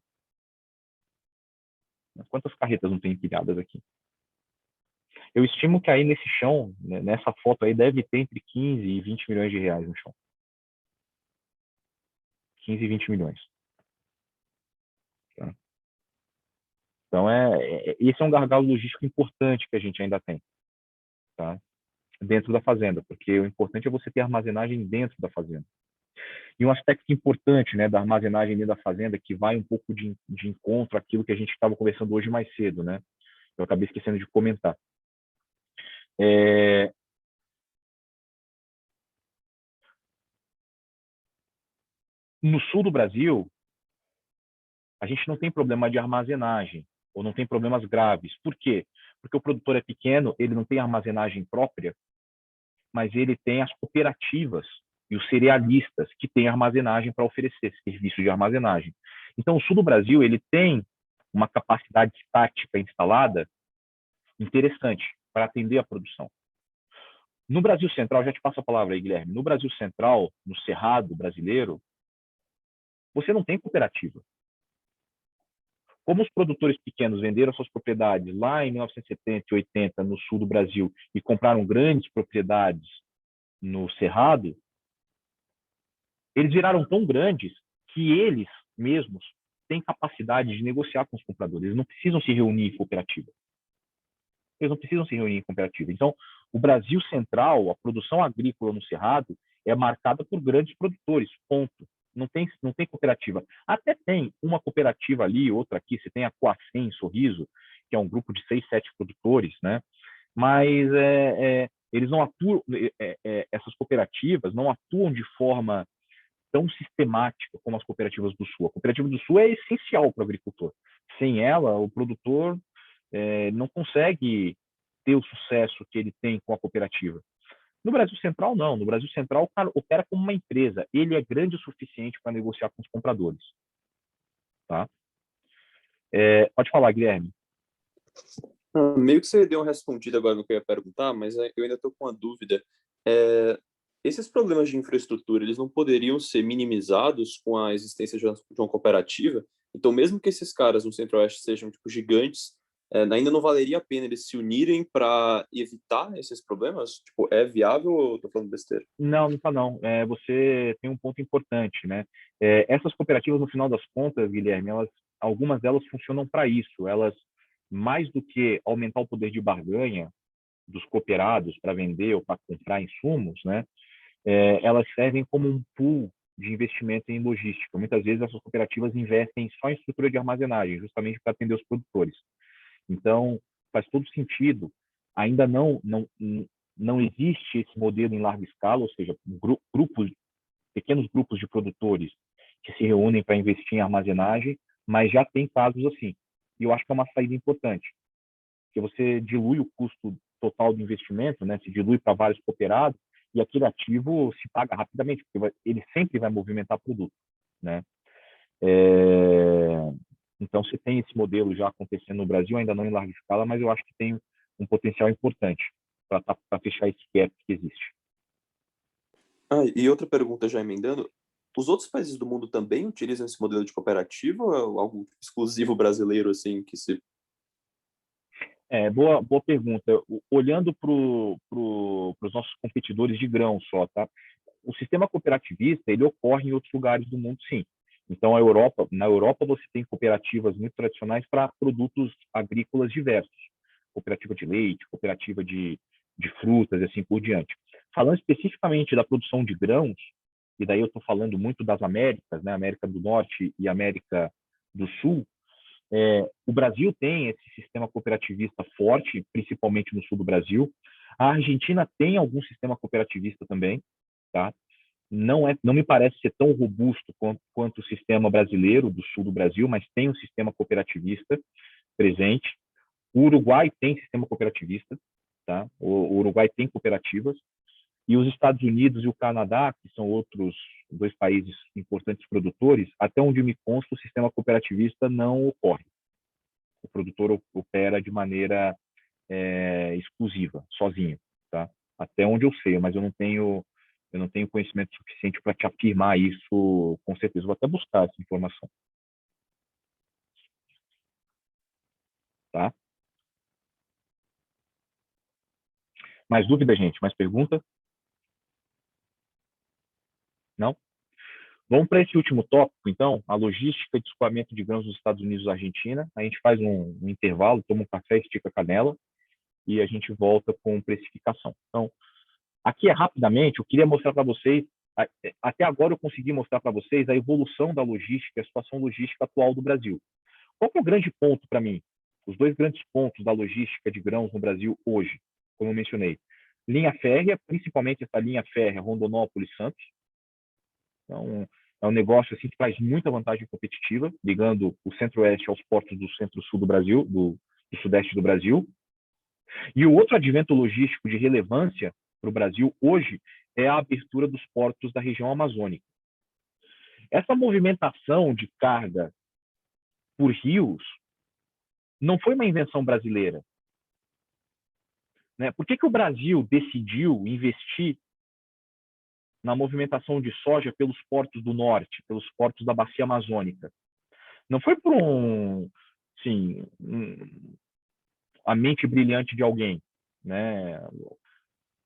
Quantas carretas não tem empilhadas aqui? Eu estimo que aí nesse chão, né, nessa foto aí, deve ter entre 15 e 20 milhões de reais no chão. 15 e 20 milhões. Tá? Então, esse é um gargalo logístico importante que a gente ainda tem, tá? Dentro da fazenda, porque o importante é você ter armazenagem dentro da fazenda. E um aspecto importante, né, da armazenagem dentro da fazenda, que vai um pouco de encontro àquilo que a gente estava conversando hoje mais cedo, né? Eu acabei esquecendo de comentar. No sul do Brasil, a gente não tem problema de armazenagem, ou não tem problemas graves. Por quê? Porque o produtor é pequeno, ele não tem armazenagem própria, mas ele tem as cooperativas e os cerealistas que têm armazenagem para oferecer serviço de armazenagem. Então, o sul do Brasil ele tem uma capacidade estática instalada interessante para atender a produção. No Brasil Central, já te passo a palavra aí, Guilherme, no Brasil Central, no Cerrado brasileiro, você não tem cooperativa. Como os produtores pequenos venderam suas propriedades lá em 1970 e 80 no sul do Brasil e compraram grandes propriedades no Cerrado, eles viraram tão grandes que eles mesmos têm capacidade de negociar com os compradores. Eles não precisam se reunir em cooperativa. Eles não precisam se reunir em cooperativa. Então, o Brasil Central, a produção agrícola no Cerrado, é marcada por grandes produtores, ponto. Não tem cooperativa. Até tem uma cooperativa ali, outra aqui, você tem a Coacem em Sorriso, que é um grupo de 6, 7 produtores, né? Mas eles não atuam, essas cooperativas não atuam de forma tão sistemática como as cooperativas do Sul. A cooperativa do Sul é essencial para o agricultor. Sem ela, o produtor não consegue ter o sucesso que ele tem com a cooperativa. No Brasil Central, não. No Brasil Central, o cara opera como uma empresa. Ele é grande o suficiente para negociar com os compradores. Tá? Pode falar, Guilherme. Meio que você deu uma respondida agora no que eu ia perguntar, mas eu ainda estou com uma dúvida. Esses problemas de infraestrutura, eles não poderiam ser minimizados com a existência de uma cooperativa? Então, mesmo que esses caras no Centro-Oeste sejam tipo gigantes, ainda não valeria a pena eles se unirem para evitar esses problemas? Tipo, é viável ou eu tô falando besteira? Não, não está não. Você tem um ponto importante, né? Essas cooperativas, no final das contas, Guilherme, algumas delas funcionam para isso. Elas, mais do que aumentar o poder de barganha dos cooperados para vender ou para comprar insumos, né? Elas servem como um pool de investimento em logística. Muitas vezes essas cooperativas investem só em estrutura de armazenagem, justamente para atender os produtores. Então, faz todo sentido. Ainda não existe esse modelo em larga escala, ou seja, pequenos grupos de produtores que se reúnem para investir em armazenagem, mas já tem casos assim. E eu acho que é uma saída importante, porque você dilui o custo total do investimento, né? Se dilui para vários cooperados, e aquele ativo se paga rapidamente, porque ele sempre vai movimentar produto, né? Então, você tem esse modelo já acontecendo no Brasil, ainda não em larga escala, mas eu acho que tem um potencial importante para fechar esse gap que existe. E outra pergunta já emendando, os outros países do mundo também utilizam esse modelo de cooperativa ou é algo exclusivo brasileiro, assim, que se... Boa pergunta. Olhando para os nossos competidores de grão só, tá? O sistema cooperativista, ele ocorre em outros lugares do mundo, sim. Então, na Europa você tem cooperativas muito tradicionais para produtos agrícolas diversos. Cooperativa de leite, cooperativa de frutas e assim por diante. Falando especificamente da produção de grãos, e daí eu estou falando muito das Américas, né? América do Norte e América do Sul, o Brasil tem esse sistema cooperativista forte, principalmente no sul do Brasil. A Argentina tem algum sistema cooperativista também, tá? Não me parece ser tão robusto quanto o sistema brasileiro do sul do Brasil, mas tem um sistema cooperativista presente. O Uruguai tem sistema cooperativista, tá? O Uruguai tem cooperativas. E os Estados Unidos e o Canadá, que são outros 2 países importantes produtores, até onde me consta, o sistema cooperativista não ocorre. O produtor opera de maneira exclusiva, sozinho, tá? Até onde eu sei, mas eu não tenho conhecimento suficiente para te afirmar isso com certeza. Vou até buscar essa informação. Tá? Mais dúvida, gente? Mais pergunta? Não? Vamos para esse último tópico, então, a logística de escoamento de grãos nos Estados Unidos e Argentina. A gente faz um intervalo, toma um café, estica a canela e a gente volta com precificação. Então, aqui rapidamente, eu queria mostrar para vocês, até agora eu consegui mostrar para vocês a evolução da logística, a situação logística atual do Brasil. Qual que é o grande ponto para mim? Os 2 grandes pontos da logística de grãos no Brasil hoje, como eu mencionei. Linha férrea, principalmente essa linha férrea Rondonópolis-Santos. Então, é um negócio assim, que traz muita vantagem competitiva, ligando o centro-oeste aos portos do centro-sul do Brasil, do sudeste do Brasil. E o outro advento logístico de relevância para o Brasil hoje é a abertura dos portos da região amazônica. Essa movimentação de carga por rios não foi uma invenção brasileira, né? Por que o Brasil decidiu investir na movimentação de soja pelos portos do norte, pelos portos da bacia amazônica? Não foi por a mente brilhante de alguém, né?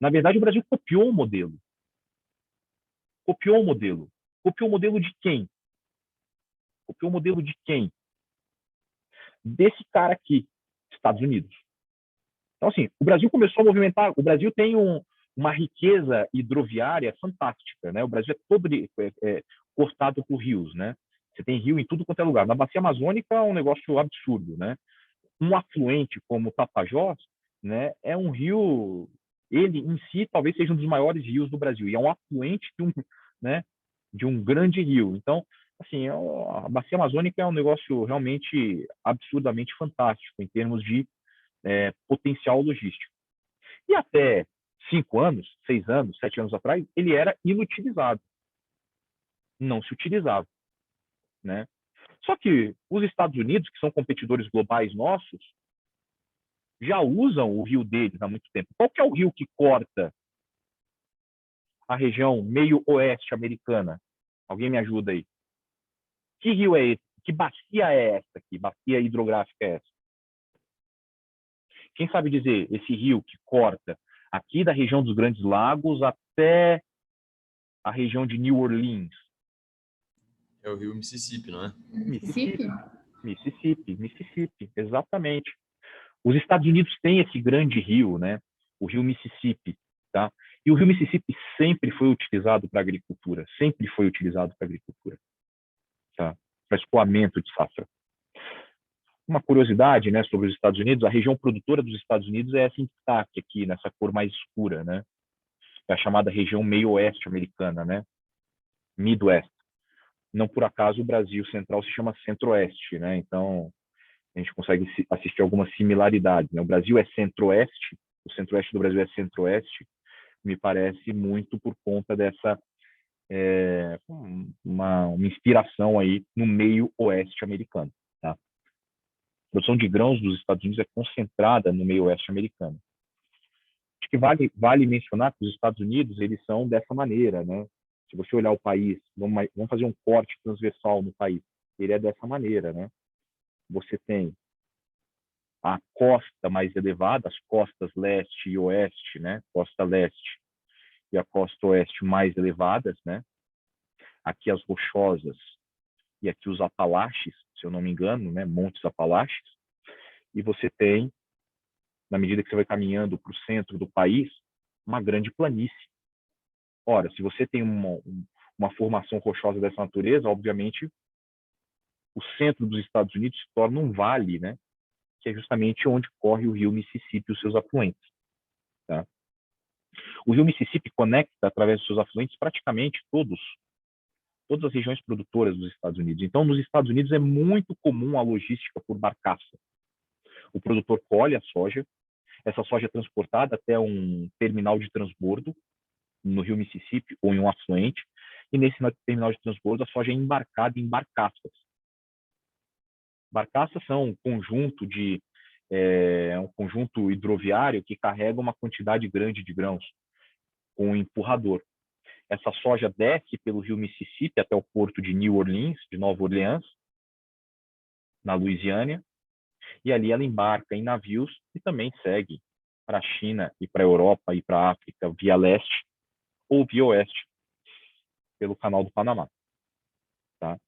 Na verdade, o Brasil copiou o modelo. Copiou o modelo. Copiou o modelo de quem? Copiou o modelo de quem? Desse cara aqui, Estados Unidos. Então, assim, o Brasil começou a movimentar. O Brasil tem uma riqueza hidroviária fantástica, né? O Brasil é todo cortado por rios, né? Você tem rio em tudo quanto é lugar. Na bacia amazônica é um negócio absurdo, né? Um afluente como o Tapajós, né, é um rio, ele em si talvez seja um dos maiores rios do Brasil, e é um afluente de um grande rio. Então, assim, a bacia amazônica é um negócio realmente absurdamente fantástico em termos de potencial logístico. E até 5 anos, 6 anos, 7 anos atrás, ele era inutilizado. Não se utilizava, né? Só que os Estados Unidos, que são competidores globais nossos, já usam o rio deles há muito tempo. Qual que é o rio que corta a região meio oeste americana? Alguém me ajuda aí. Que rio é esse? Que bacia é essa? Que bacia hidrográfica é essa? Quem sabe dizer esse rio que corta aqui da região dos Grandes Lagos até a região de New Orleans? É o rio Mississippi, não é? Mississippi, exatamente. Os Estados Unidos têm esse grande rio, né? O rio Mississippi, tá? E o rio Mississippi sempre foi utilizado para agricultura, sempre foi utilizado para agricultura, tá? Para escoamento de safra. Uma curiosidade, né, sobre os Estados Unidos, a região produtora dos Estados Unidos é essa em destaque aqui, nessa cor mais escura, né? É a chamada região meio-oeste americana, né? Midwest. Não por acaso o Brasil central se chama centro-oeste, né? Então, a gente consegue assistir algumas similaridades, né? O Brasil é centro-oeste, o centro-oeste do Brasil é centro-oeste, me parece muito por conta dessa uma inspiração aí no meio-oeste americano, tá? A produção de grãos dos Estados Unidos é concentrada no meio-oeste americano. Acho que vale mencionar que os Estados Unidos, eles são dessa maneira, né? Se você olhar o país, vamos fazer um corte transversal no país, ele é dessa maneira, né? Você tem a costa mais elevada, as costas leste e oeste, né? Costa leste e a costa oeste mais elevadas, né? Aqui as rochosas e aqui os Apalaches, se eu não me engano, né? Montes Apalaches. E você tem, na medida que você vai caminhando para o centro do país, uma grande planície. Ora, se você tem uma formação rochosa dessa natureza, obviamente, o centro dos Estados Unidos se torna um vale, né? Que é justamente onde corre o rio Mississippi e os seus afluentes. Tá? O rio Mississippi conecta, através dos seus afluentes, praticamente todas as regiões produtoras dos Estados Unidos. Então, nos Estados Unidos é muito comum a logística por barcaça. O produtor colhe a soja, essa soja é transportada até um terminal de transbordo no rio Mississippi ou em um afluente, e nesse terminal de transbordo a soja é embarcada em barcaças. Barcaças são um conjunto hidroviário que carrega uma quantidade grande de grãos com um empurrador. Essa soja desce pelo rio Mississippi até o porto de New Orleans, de Nova Orleans, na Louisiana, e ali ela embarca em navios e também segue para a China e para a Europa e para a África via leste ou via oeste, pelo canal do Panamá. Tá?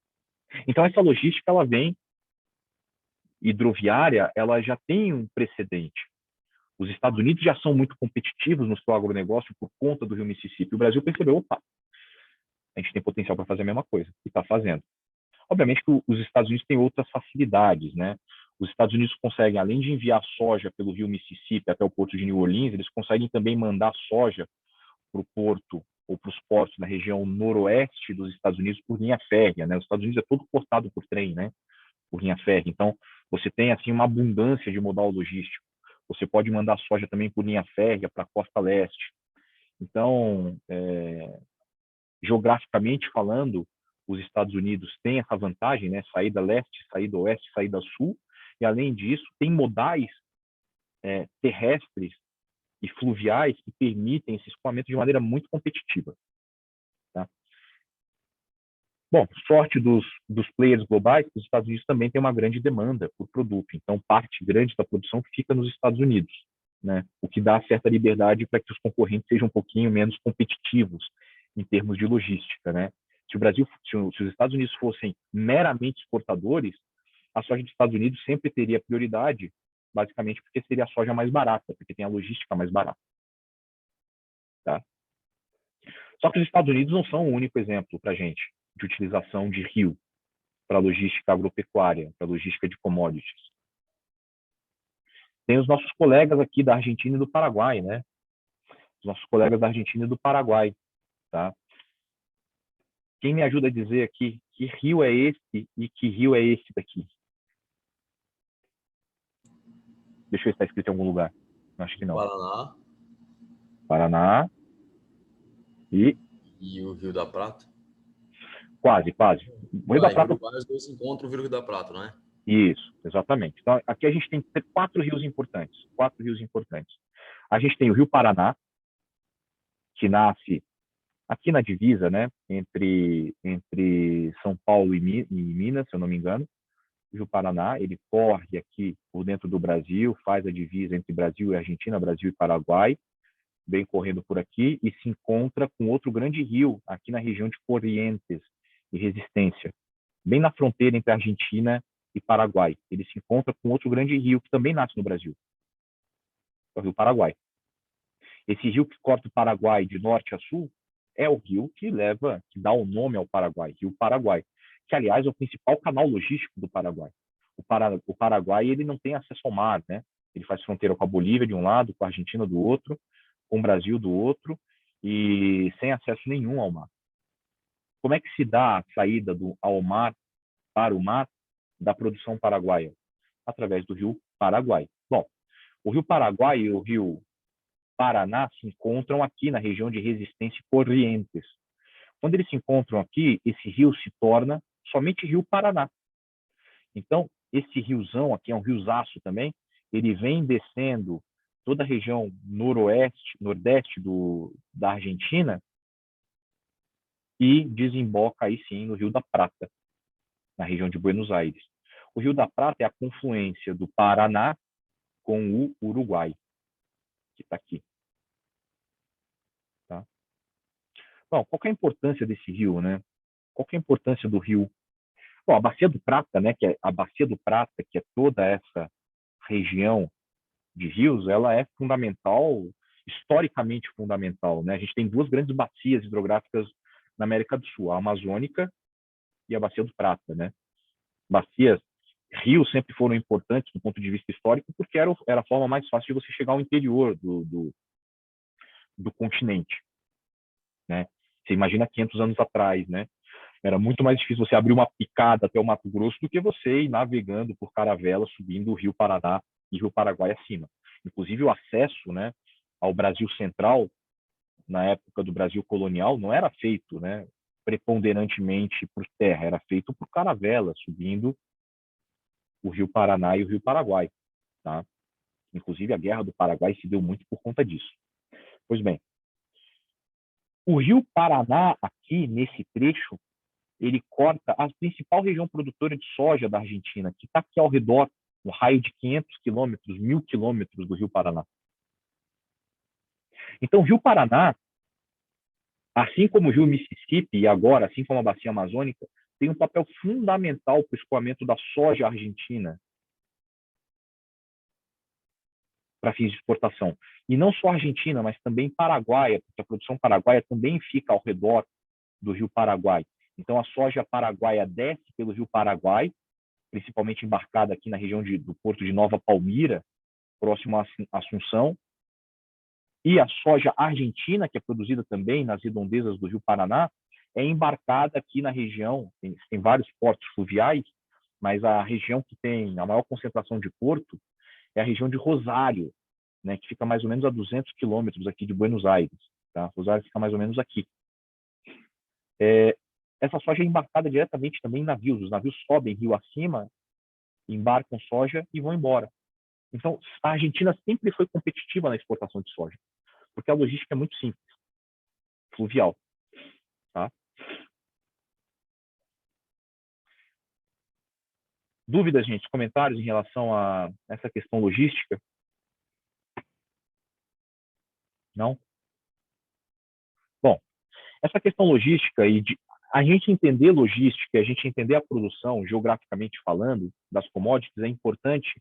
Então, essa logística, ela vem hidroviária, ela já tem um precedente. Os Estados Unidos já são muito competitivos no seu agronegócio por conta do rio Mississippi. O Brasil percebeu, opa, a gente tem potencial para fazer a mesma coisa, e está fazendo. Obviamente que os Estados Unidos têm outras facilidades, né? Os Estados Unidos conseguem, além de enviar soja pelo rio Mississippi até o porto de New Orleans, eles conseguem também mandar soja para o porto ou para os portos na região noroeste dos Estados Unidos por linha férrea, né? Os Estados Unidos é todo cortado por trem, né? Por linha férrea. Então, você tem assim uma abundância de modal logístico. Você pode mandar soja também por linha férrea para a costa leste. Então, geograficamente falando, os Estados Unidos têm essa vantagem, né? Saída leste, saída oeste, saída sul. E, além disso, tem modais terrestres e fluviais que permitem esse escoamento de maneira muito competitiva. Tá? Bom, sorte dos players globais, os Estados Unidos também tem uma grande demanda por produto. Então, parte grande da produção fica nos Estados Unidos, né? O que dá certa liberdade para que os concorrentes sejam um pouquinho menos competitivos em termos de logística, né? Se os Estados Unidos fossem meramente exportadores, a soja dos Estados Unidos sempre teria prioridade, basicamente porque seria a soja mais barata, porque tem a logística mais barata. Tá? Só que os Estados Unidos não são o único exemplo para a gente de utilização de rio para logística agropecuária, para logística de commodities. Tem os nossos colegas aqui da Argentina e do Paraguai, né? Os nossos colegas da Argentina e do Paraguai, tá? Quem me ajuda a dizer aqui que rio é esse e que rio é esse daqui? Deixa eu ver se está escrito em algum lugar. Acho que não. Paraná Paraná e o Rio da Prata. quase. O Rio da Prata. Os dois se encontram o Rio da Prata, não é? Isso, exatamente. Então, aqui a gente tem 4 rios importantes. A gente tem o Rio Paraná, que nasce aqui na divisa, né, entre São Paulo e Minas, se eu não me engano. O Rio Paraná, ele corre aqui por dentro do Brasil, faz a divisa entre Brasil e Argentina, Brasil e Paraguai, bem correndo por aqui, e se encontra com outro grande rio aqui na região de Corrientes e Resistência, bem na fronteira entre Argentina e Paraguai. Ele se encontra com outro grande rio que também nasce no Brasil, é o Rio Paraguai. Esse rio que corta o Paraguai de norte a sul é o rio que dá o nome ao Paraguai, Rio Paraguai, que, aliás, é o principal canal logístico do Paraguai. O Paraguai, ele não tem acesso ao mar, né? Ele faz fronteira com a Bolívia de um lado, com a Argentina do outro, com o Brasil do outro, e sem acesso nenhum ao mar. Como é que se dá a saída ao mar, para o mar, da produção paraguaia? Através do rio Paraguai. Bom, o rio Paraguai e o rio Paraná se encontram aqui na região de Resistência e Corrientes. Quando eles se encontram aqui, esse rio se torna somente Rio Paraná. Então, esse riozão aqui é um riozaço também, ele vem descendo toda a região nordeste da Argentina e desemboca aí sim no Rio da Prata, na região de Buenos Aires. O Rio da Prata é a confluência do Paraná com o Uruguai, que está aqui. Tá? Bom, qual que é a importância desse rio, né? Qual que é a importância do rio? Bom, a Bacia do Prata, né, que é a Bacia do Prata, que é toda essa região de rios, ela é fundamental, historicamente fundamental, né? A gente tem duas grandes bacias hidrográficas na América do Sul, a Amazônica e a Bacia do Prata, né? Rios sempre foram importantes do ponto de vista histórico porque era a forma mais fácil de você chegar ao interior do continente, né? Você imagina 500 anos atrás, né? Era muito mais difícil você abrir uma picada até o Mato Grosso do que você ir navegando por caravela, subindo o Rio Paraná e Rio Paraguai acima. Inclusive, o acesso, né, ao Brasil Central, na época do Brasil colonial, não era feito, né, preponderantemente por terra, era feito por caravela, subindo o Rio Paraná e o Rio Paraguai. Tá? Inclusive, a Guerra do Paraguai se deu muito por conta disso. Pois bem, o Rio Paraná, aqui nesse trecho, ele corta a principal região produtora de soja da Argentina, que está aqui ao redor, no raio de 500 quilômetros, 1.000 quilômetros do Rio Paraná. Então, o Rio Paraná, assim como o Rio Mississippi e agora, assim como a Bacia Amazônica, tem um papel fundamental para o escoamento da soja argentina para fins de exportação. E não só a Argentina, mas também paraguaia, porque a produção paraguaia também fica ao redor do Rio Paraguai. Então, a soja paraguaia desce pelo Rio Paraguai, principalmente embarcada aqui na região do porto de Nova Palmira, próximo a Assunção, e a soja argentina, que é produzida também nas redondezas do Rio Paraná, é embarcada aqui na região, tem vários portos fluviais, mas a região que tem a maior concentração de porto é a região de Rosário, né, que fica mais ou menos a 200 quilômetros aqui de Buenos Aires. Tá? Rosário fica mais ou menos aqui. Essa soja é embarcada diretamente também em navios. Os navios sobem rio acima, embarcam soja e vão embora. Então, a Argentina sempre foi competitiva na exportação de soja, porque a logística é muito simples, fluvial. Tá? Dúvidas, gente? Comentários em relação a essa questão logística? Não? Bom, essa questão logística e a gente entender logística, a gente entender a produção, geograficamente falando, das commodities, é importante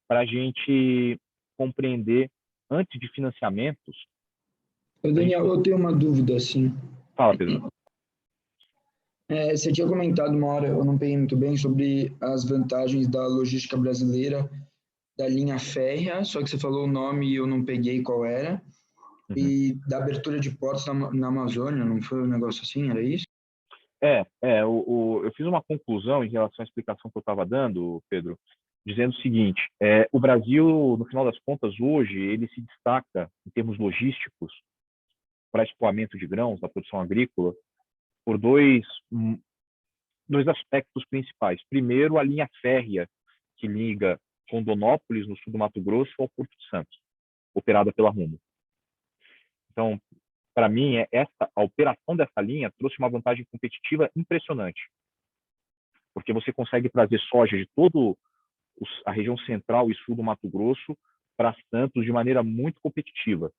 para a gente compreender, antes de financiamentos. Daniel, eu tenho uma dúvida, assim. Fala, Pedro. Você tinha comentado uma hora, eu não peguei muito bem, sobre as vantagens da logística brasileira, da linha férrea, só que você falou o nome e eu não peguei qual era, e da abertura de portos na Amazônia, não foi um negócio assim, era isso? Eu fiz uma conclusão em relação à explicação que eu estava dando, Pedro, dizendo o seguinte: o Brasil, no final das contas, hoje, ele se destaca, em termos logísticos, para escoamento de grãos, da produção agrícola, por dois aspectos principais. Primeiro, a linha férrea que liga Rondonópolis, no sul do Mato Grosso, ao Porto de Santos, operada pela Rumo. Então, para mim, a operação dessa linha trouxe uma vantagem competitiva impressionante, porque você consegue trazer soja de toda a região central e sul do Mato Grosso para Santos de maneira muito competitiva,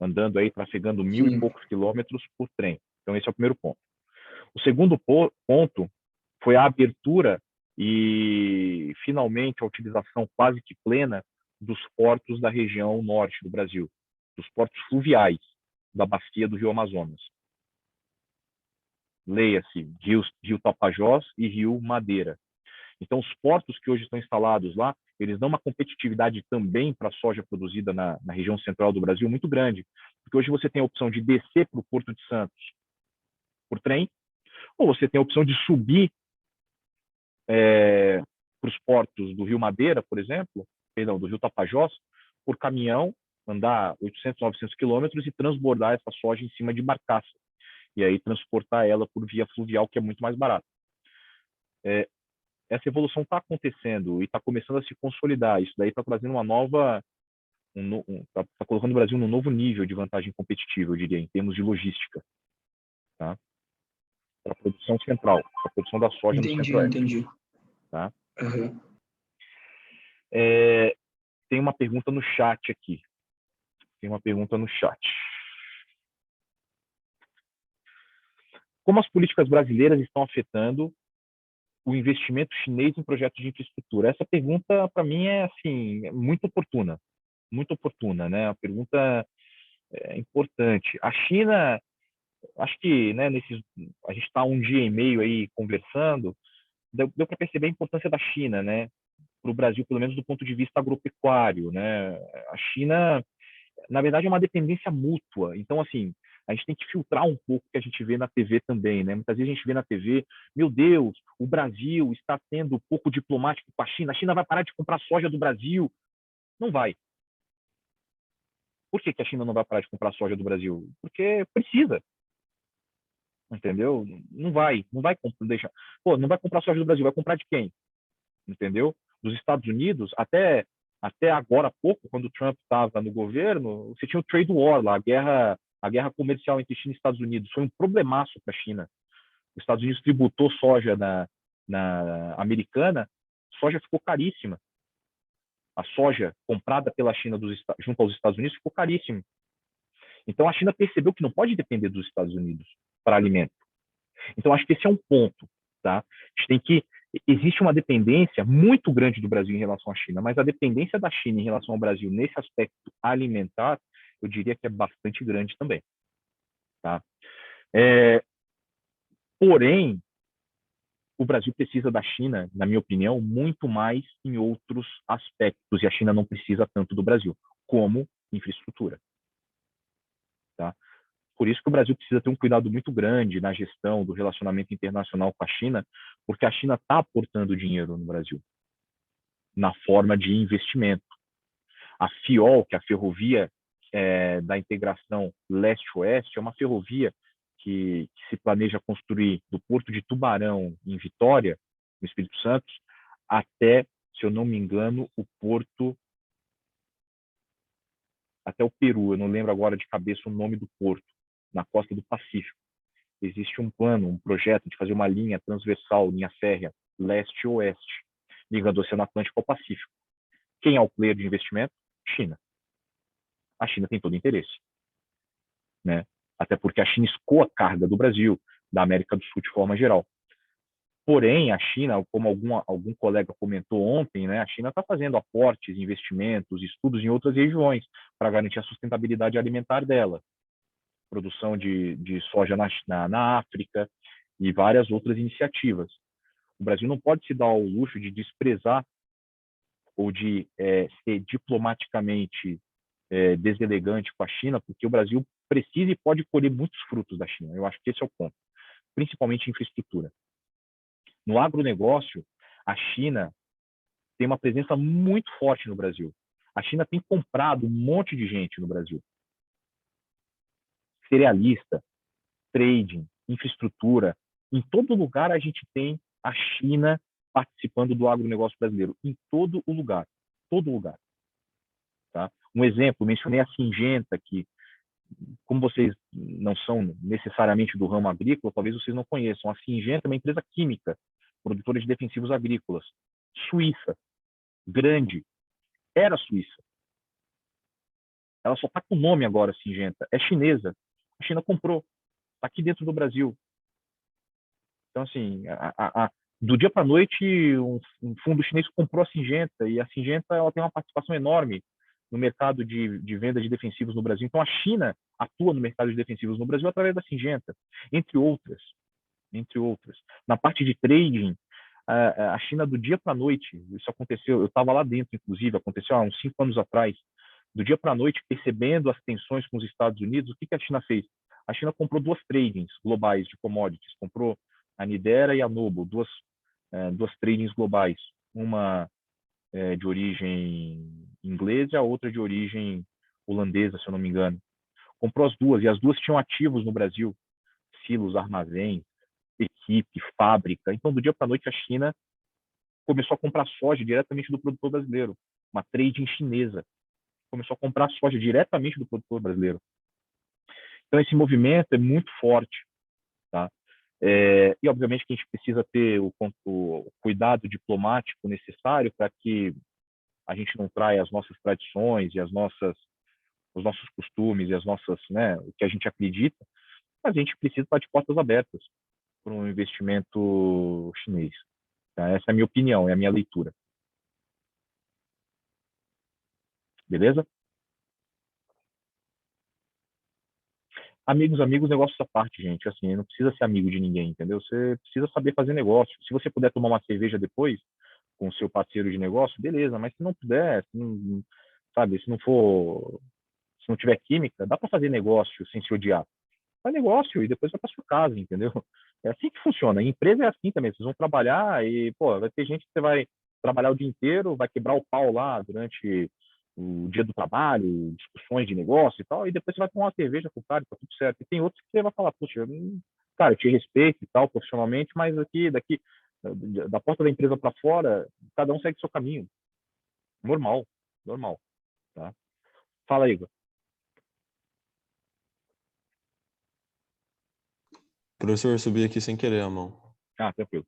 andando aí, trafegando 1.000 e poucos quilômetros por trem. Então, esse é o primeiro ponto. O segundo ponto foi a abertura e, finalmente, a utilização quase que plena dos portos da região norte do Brasil. dos portos fluviais da bacia do Rio Amazonas. Leia-se Rio Tapajós e Rio Madeira. Então, os portos que hoje estão instalados lá, eles dão uma competitividade também para a soja produzida na região central do Brasil muito grande, porque hoje você tem a opção de descer para o Porto de Santos por trem, ou você tem a opção de subir para os portos do Rio Madeira, por exemplo, perdão, do Rio Tapajós, por caminhão, andar 800, 900 quilômetros e transbordar essa soja em cima de barcaça. E aí transportar ela por via fluvial, que é muito mais barato. Essa evolução está acontecendo e está começando a se consolidar. Isso daí está trazendo uma nova... Está colocando o Brasil num novo nível de vantagem competitiva, eu diria, em termos de logística. Tá? Para a produção central, para a produção da soja no Centro-Oeste. Entendi. Tá? Uhum. Tem uma pergunta no chat aqui. Como as políticas brasileiras estão afetando o investimento chinês em projetos de infraestrutura? Essa pergunta, para mim, é assim, muito oportuna, né? A pergunta é importante. A China, acho que, né, a gente está um dia e meio aí conversando, deu para perceber a importância da China, né, para o Brasil, pelo menos do ponto de vista agropecuário, né? A China, na verdade, é uma dependência mútua. Então, assim, a gente tem que filtrar um pouco o que a gente vê na TV também, né? Muitas vezes a gente vê na TV, meu Deus, o Brasil está sendo pouco diplomático com a China vai parar de comprar soja do Brasil. Não vai. Por que a China não vai parar de comprar soja do Brasil? Porque precisa. Entendeu? Não vai deixar. Pô, não vai comprar soja do Brasil, vai comprar de quem? Entendeu? Dos Estados Unidos, até agora há pouco, quando o Trump estava no governo, você tinha o trade war lá, a guerra comercial entre China e Estados Unidos. Foi um problemaço para a China. Os Estados Unidos tributou soja na americana, soja ficou caríssima. A soja comprada pela China junto aos Estados Unidos ficou caríssima. Então a China percebeu que não pode depender dos Estados Unidos para alimento. Então acho que esse é um ponto, tá? A gente tem que existe uma dependência muito grande do Brasil em relação à China, mas a dependência da China em relação ao Brasil nesse aspecto alimentar, eu diria que é bastante grande também, tá? Porém, o Brasil precisa da China, na minha opinião, muito mais em outros aspectos, e a China não precisa tanto do Brasil, como infraestrutura, tá? Por isso que o Brasil precisa ter um cuidado muito grande na gestão do relacionamento internacional com a China, porque a China está aportando dinheiro no Brasil, na forma de investimento. A FIOL, que é a Ferrovia da Integração Leste-Oeste, é uma ferrovia que se planeja construir do Porto de Tubarão, em Vitória, no Espírito Santo, até, se eu não me engano, até o Peru. Eu não lembro agora de cabeça o nome do porto, na costa do Pacífico. Existe um plano, um projeto de fazer uma linha transversal, linha férrea, leste-oeste, ligando o Oceano Atlântico ao Pacífico. Quem é o player de investimento? China. A China tem todo interesse, né? Até porque a China escoa a carga do Brasil, da América do Sul de forma geral. Porém, a China, como algum colega comentou ontem, né, a China está fazendo aportes, investimentos, estudos em outras regiões para garantir a sustentabilidade alimentar dela. Produção de soja na África e várias outras iniciativas. O Brasil não pode se dar ao luxo de desprezar ou de ser diplomaticamente deselegante com a China, porque o Brasil precisa e pode colher muitos frutos da China. Eu acho que esse é o ponto, principalmente infraestrutura. No agronegócio, a China tem uma presença muito forte no Brasil. A China tem comprado um monte de gente no Brasil. Cerealista, trading, infraestrutura. Em todo lugar a gente tem a China participando do agronegócio brasileiro. Em todo o lugar. Todo lugar. Tá? Um exemplo, mencionei a Syngenta, que, como vocês não são necessariamente do ramo agrícola, talvez vocês não conheçam. A Syngenta é uma empresa química, produtora de defensivos agrícolas, suíça, grande, era suíça. Ela só está com o nome agora, Syngenta, é chinesa. A China comprou, está aqui dentro do Brasil. Então, assim, do dia para a noite, um fundo chinês comprou a Syngenta, e a Syngenta ela tem uma participação enorme no mercado de venda de defensivos no Brasil. Então, a China atua no mercado de defensivos no Brasil através da Syngenta, entre outras. Na parte de trading, a China, do dia para a noite, isso aconteceu, eu estava lá dentro, inclusive, aconteceu há uns 5 anos atrás, do dia para a noite, percebendo as tensões com os Estados Unidos, o que a China fez? A China comprou 2 tradings globais de commodities, comprou a Nidera e a Noble, duas tradings globais, uma de origem inglesa e a outra de origem holandesa, se eu não me engano. Comprou as duas, e as duas tinham ativos no Brasil, silos, armazéns, equipe, fábrica. Então, do dia para a noite, a China começou a comprar soja diretamente do produtor brasileiro, uma trading chinesa. Começou a comprar soja diretamente do produtor brasileiro. Então, esse movimento é muito forte, tá? E, obviamente, que a gente precisa ter o cuidado diplomático necessário para que a gente não traia as nossas tradições e os nossos costumes e o que a gente acredita, mas a gente precisa estar de portas abertas para um investimento chinês. Tá? Essa é a minha opinião, é a minha leitura. Beleza? Amigos, negócios à parte, gente. Assim, não precisa ser amigo de ninguém, entendeu? Você precisa saber fazer negócio. Se você puder tomar uma cerveja depois com o seu parceiro de negócio, beleza. Mas se não puder, sabe, se não tiver química, dá para fazer negócio sem se odiar. Faz negócio e depois vai para sua casa, entendeu? É assim que funciona. A empresa é assim também. Vocês vão trabalhar e, pô, vai ter gente que você vai trabalhar o dia inteiro, vai quebrar o pau lá durante o dia do trabalho, discussões de negócio e tal, e depois você vai tomar uma cerveja com o cara, tá tudo certo. E tem outros que você vai falar, poxa, cara, eu te respeito e tal, profissionalmente, mas daqui, da porta da empresa para fora, cada um segue seu caminho. Normal, tá? Fala, Igor. Professor, eu subi aqui sem querer a mão. Tranquilo.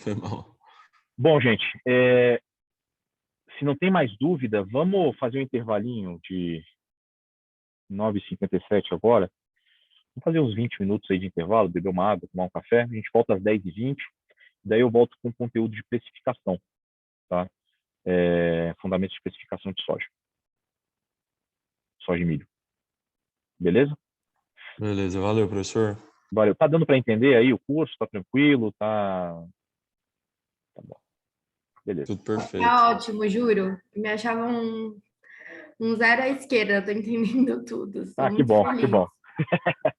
Foi mal. Bom, gente, se não tem mais dúvida, vamos fazer um intervalinho de 9h57 agora. Vamos fazer uns 20 minutos aí de intervalo, beber uma água, tomar um café. A gente volta às 10h20. Daí eu volto com conteúdo de precificação, tá? Fundamentos de precificação de soja. Soja e milho. Beleza? Beleza, valeu, professor. Valeu. Tá dando para entender aí o curso? Tá tranquilo? Tá bom. Beleza. Tudo perfeito. Tá ótimo, juro. Me achava um zero à esquerda, tô entendendo tudo. Sou Que muito bom, feliz. que bom.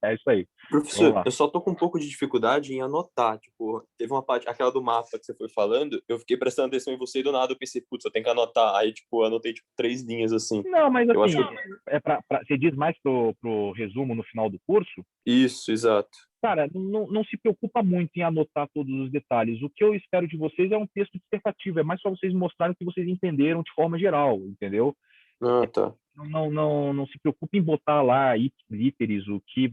É isso aí. Professor, eu só tô com um pouco de dificuldade em anotar. Tipo, teve uma parte, aquela do mapa que você foi falando, eu fiquei prestando atenção em você e do nada eu pensei, putz, eu tenho que anotar. Aí, tipo, eu anotei, 3 linhas assim. Não, mas Eu assim, acho você diz mais pro resumo no final do curso? Isso, exato. Cara, não se preocupa muito em anotar todos os detalhes. O que eu espero de vocês é um texto dissertativo, é mais só vocês mostrarem o que vocês entenderam de forma geral, entendeu? Tá. Não se preocupe em botar lá ipsis o que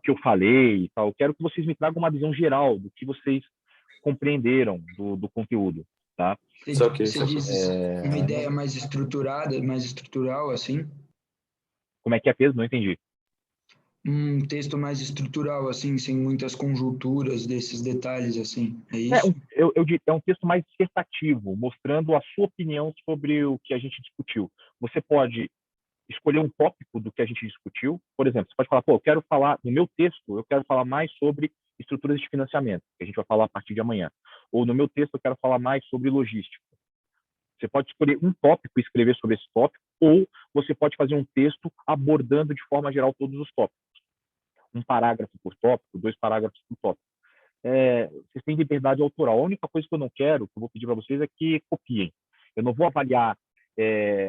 eu falei e tal. Eu quero que vocês me tragam uma visão geral do que vocês compreenderam do conteúdo, tá? Você diz uma ideia mais estruturada, mais estrutural, assim? Como é que é, Pedro? Não entendi. Um texto mais estrutural, assim, sem muitas conjunturas desses detalhes, assim, é isso? É um texto mais dissertativo, mostrando a sua opinião sobre o que a gente discutiu. Você pode escolher um tópico do que a gente discutiu. Por exemplo, você pode falar, eu quero falar, no meu texto, eu quero falar mais sobre estruturas de financiamento, que a gente vai falar a partir de amanhã. Ou no meu texto, eu quero falar mais sobre logística. Você pode escolher um tópico e escrever sobre esse tópico, ou você pode fazer um texto abordando de forma geral todos os tópicos. Um parágrafo por tópico, 2 parágrafos por tópico. Vocês têm liberdade autoral. A única coisa que eu não quero, que eu vou pedir para vocês, é que copiem. Eu não vou avaliar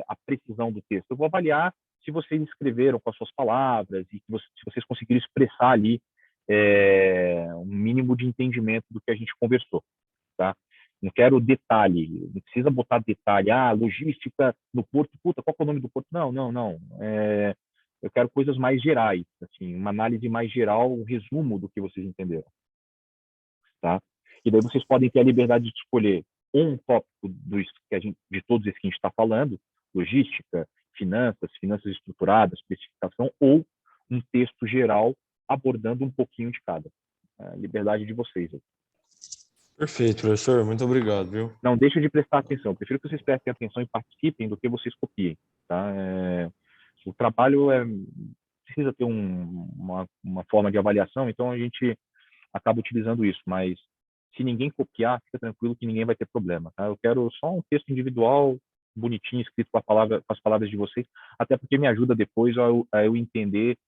a precisão do texto. Eu vou avaliar se vocês escreveram com as suas palavras e se vocês conseguiram expressar ali um mínimo de entendimento do que a gente conversou, tá? Não quero detalhe, não precisa botar detalhe. Logística no porto, puta, qual é o nome do porto? Não. Eu quero coisas mais gerais, assim, uma análise mais geral, um resumo do que vocês entenderam, tá? E daí vocês podem ter a liberdade de escolher um tópico de todos esses que a gente está falando, logística, finanças estruturadas, especificação, ou um texto geral abordando um pouquinho de cada. A liberdade de vocês. Perfeito, professor. Muito obrigado, viu? Não deixe de prestar atenção. Prefiro que vocês prestem atenção e participem do que vocês copiem, tá? O trabalho precisa ter uma forma de avaliação, então a gente acaba utilizando isso, mas se ninguém copiar, fica tranquilo que ninguém vai ter problema, tá? Eu quero só um texto individual, bonitinho, escrito com as palavras de vocês, até porque me ajuda depois a eu entender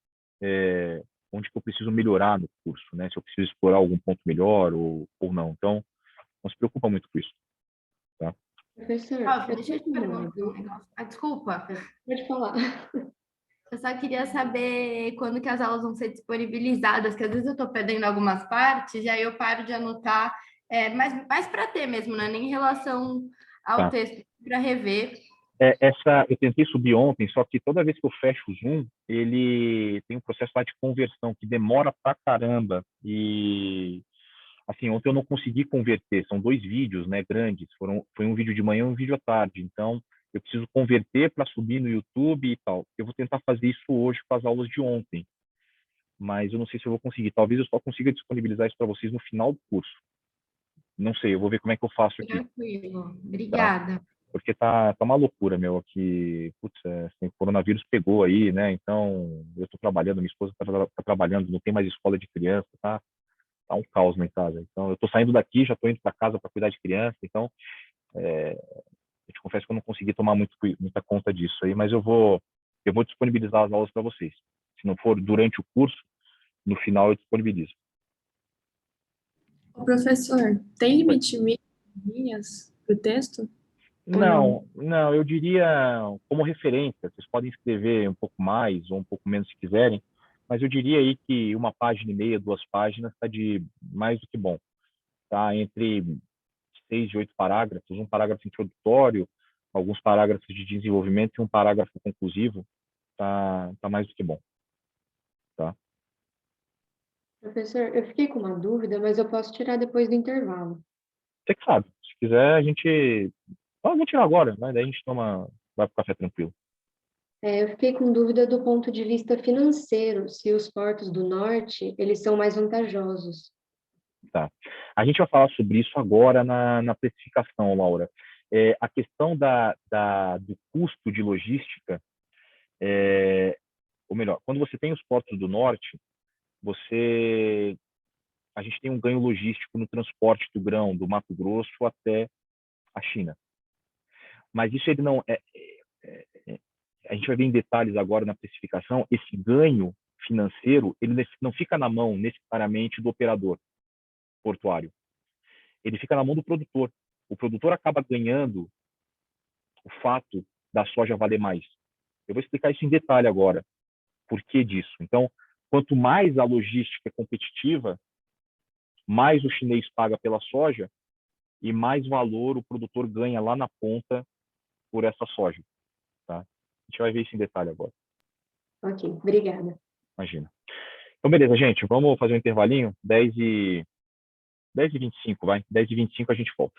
onde que eu preciso melhorar no curso, né? Se eu preciso explorar algum ponto melhor ou não. Então, não se preocupa muito com isso, tá? Professor, Deixa eu te perguntar um negócio. Desculpa. Pode falar. Eu só queria saber quando que as aulas vão ser disponibilizadas, que às vezes eu estou perdendo algumas partes, e aí eu paro de anotar, mais para ter mesmo, né? Nem em relação ao texto, para rever. Eu tentei subir ontem, só que toda vez que eu fecho o Zoom, ele tem um processo lá de conversão que demora pra caramba. E, assim, ontem eu não consegui converter. São 2 vídeos, né, grandes. Foi um vídeo de manhã e um vídeo à tarde. Então, eu preciso converter para subir no YouTube e tal. Eu vou tentar fazer isso hoje com as aulas de ontem. Mas eu não sei se eu vou conseguir. Talvez eu só consiga disponibilizar isso para vocês no final do curso. Não sei, eu vou ver como é que eu faço aqui. Tranquilo. Obrigada. Porque tá uma loucura, meu, aqui, putz, assim, o coronavírus pegou aí, né, então eu tô trabalhando, minha esposa tá trabalhando, não tem mais escola de criança, tá um caos na casa, então eu tô saindo daqui, já tô indo para casa para cuidar de criança, então, eu te confesso que eu não consegui tomar muita conta disso aí, mas eu vou disponibilizar as aulas para vocês, se não for durante o curso, no final eu disponibilizo. Professor, tem limite mínimo de linhas para o texto? Não, eu diria como referência, vocês podem escrever um pouco mais ou um pouco menos se quiserem, mas eu diria aí que 1,5 página, 2 páginas está de mais do que bom, tá? Entre 6 e 8 parágrafos, um parágrafo introdutório, alguns parágrafos de desenvolvimento e um parágrafo conclusivo, tá mais do que bom, tá? Professor, eu fiquei com uma dúvida, mas eu posso tirar depois do intervalo. Você que sabe, se quiser a gente, vamos tirar agora, né? Daí a gente vai pro café tranquilo. Eu fiquei com dúvida do ponto de vista financeiro, se os portos do norte, eles são mais vantajosos. Tá. A gente vai falar sobre isso agora na precificação, Laura. A questão do custo de logística, ou melhor, quando você tem os portos do norte, a gente tem um ganho logístico no transporte do grão do Mato Grosso até a China. Mas isso ele não a gente vai ver em detalhes agora na precificação, esse ganho financeiro, ele não fica na mão necessariamente do operador portuário. Ele fica na mão do produtor. O produtor acaba ganhando o fato da soja valer mais. Eu vou explicar isso em detalhe agora. Por que disso? Então, quanto mais a logística é competitiva, mais o chinês paga pela soja e mais valor o produtor ganha lá na ponta por essa soja. Tá? A gente vai ver isso em detalhe agora. Ok, obrigada. Imagina. Então, beleza, gente. Vamos fazer um intervalinho. 10h25, vai. 10h25 a gente volta.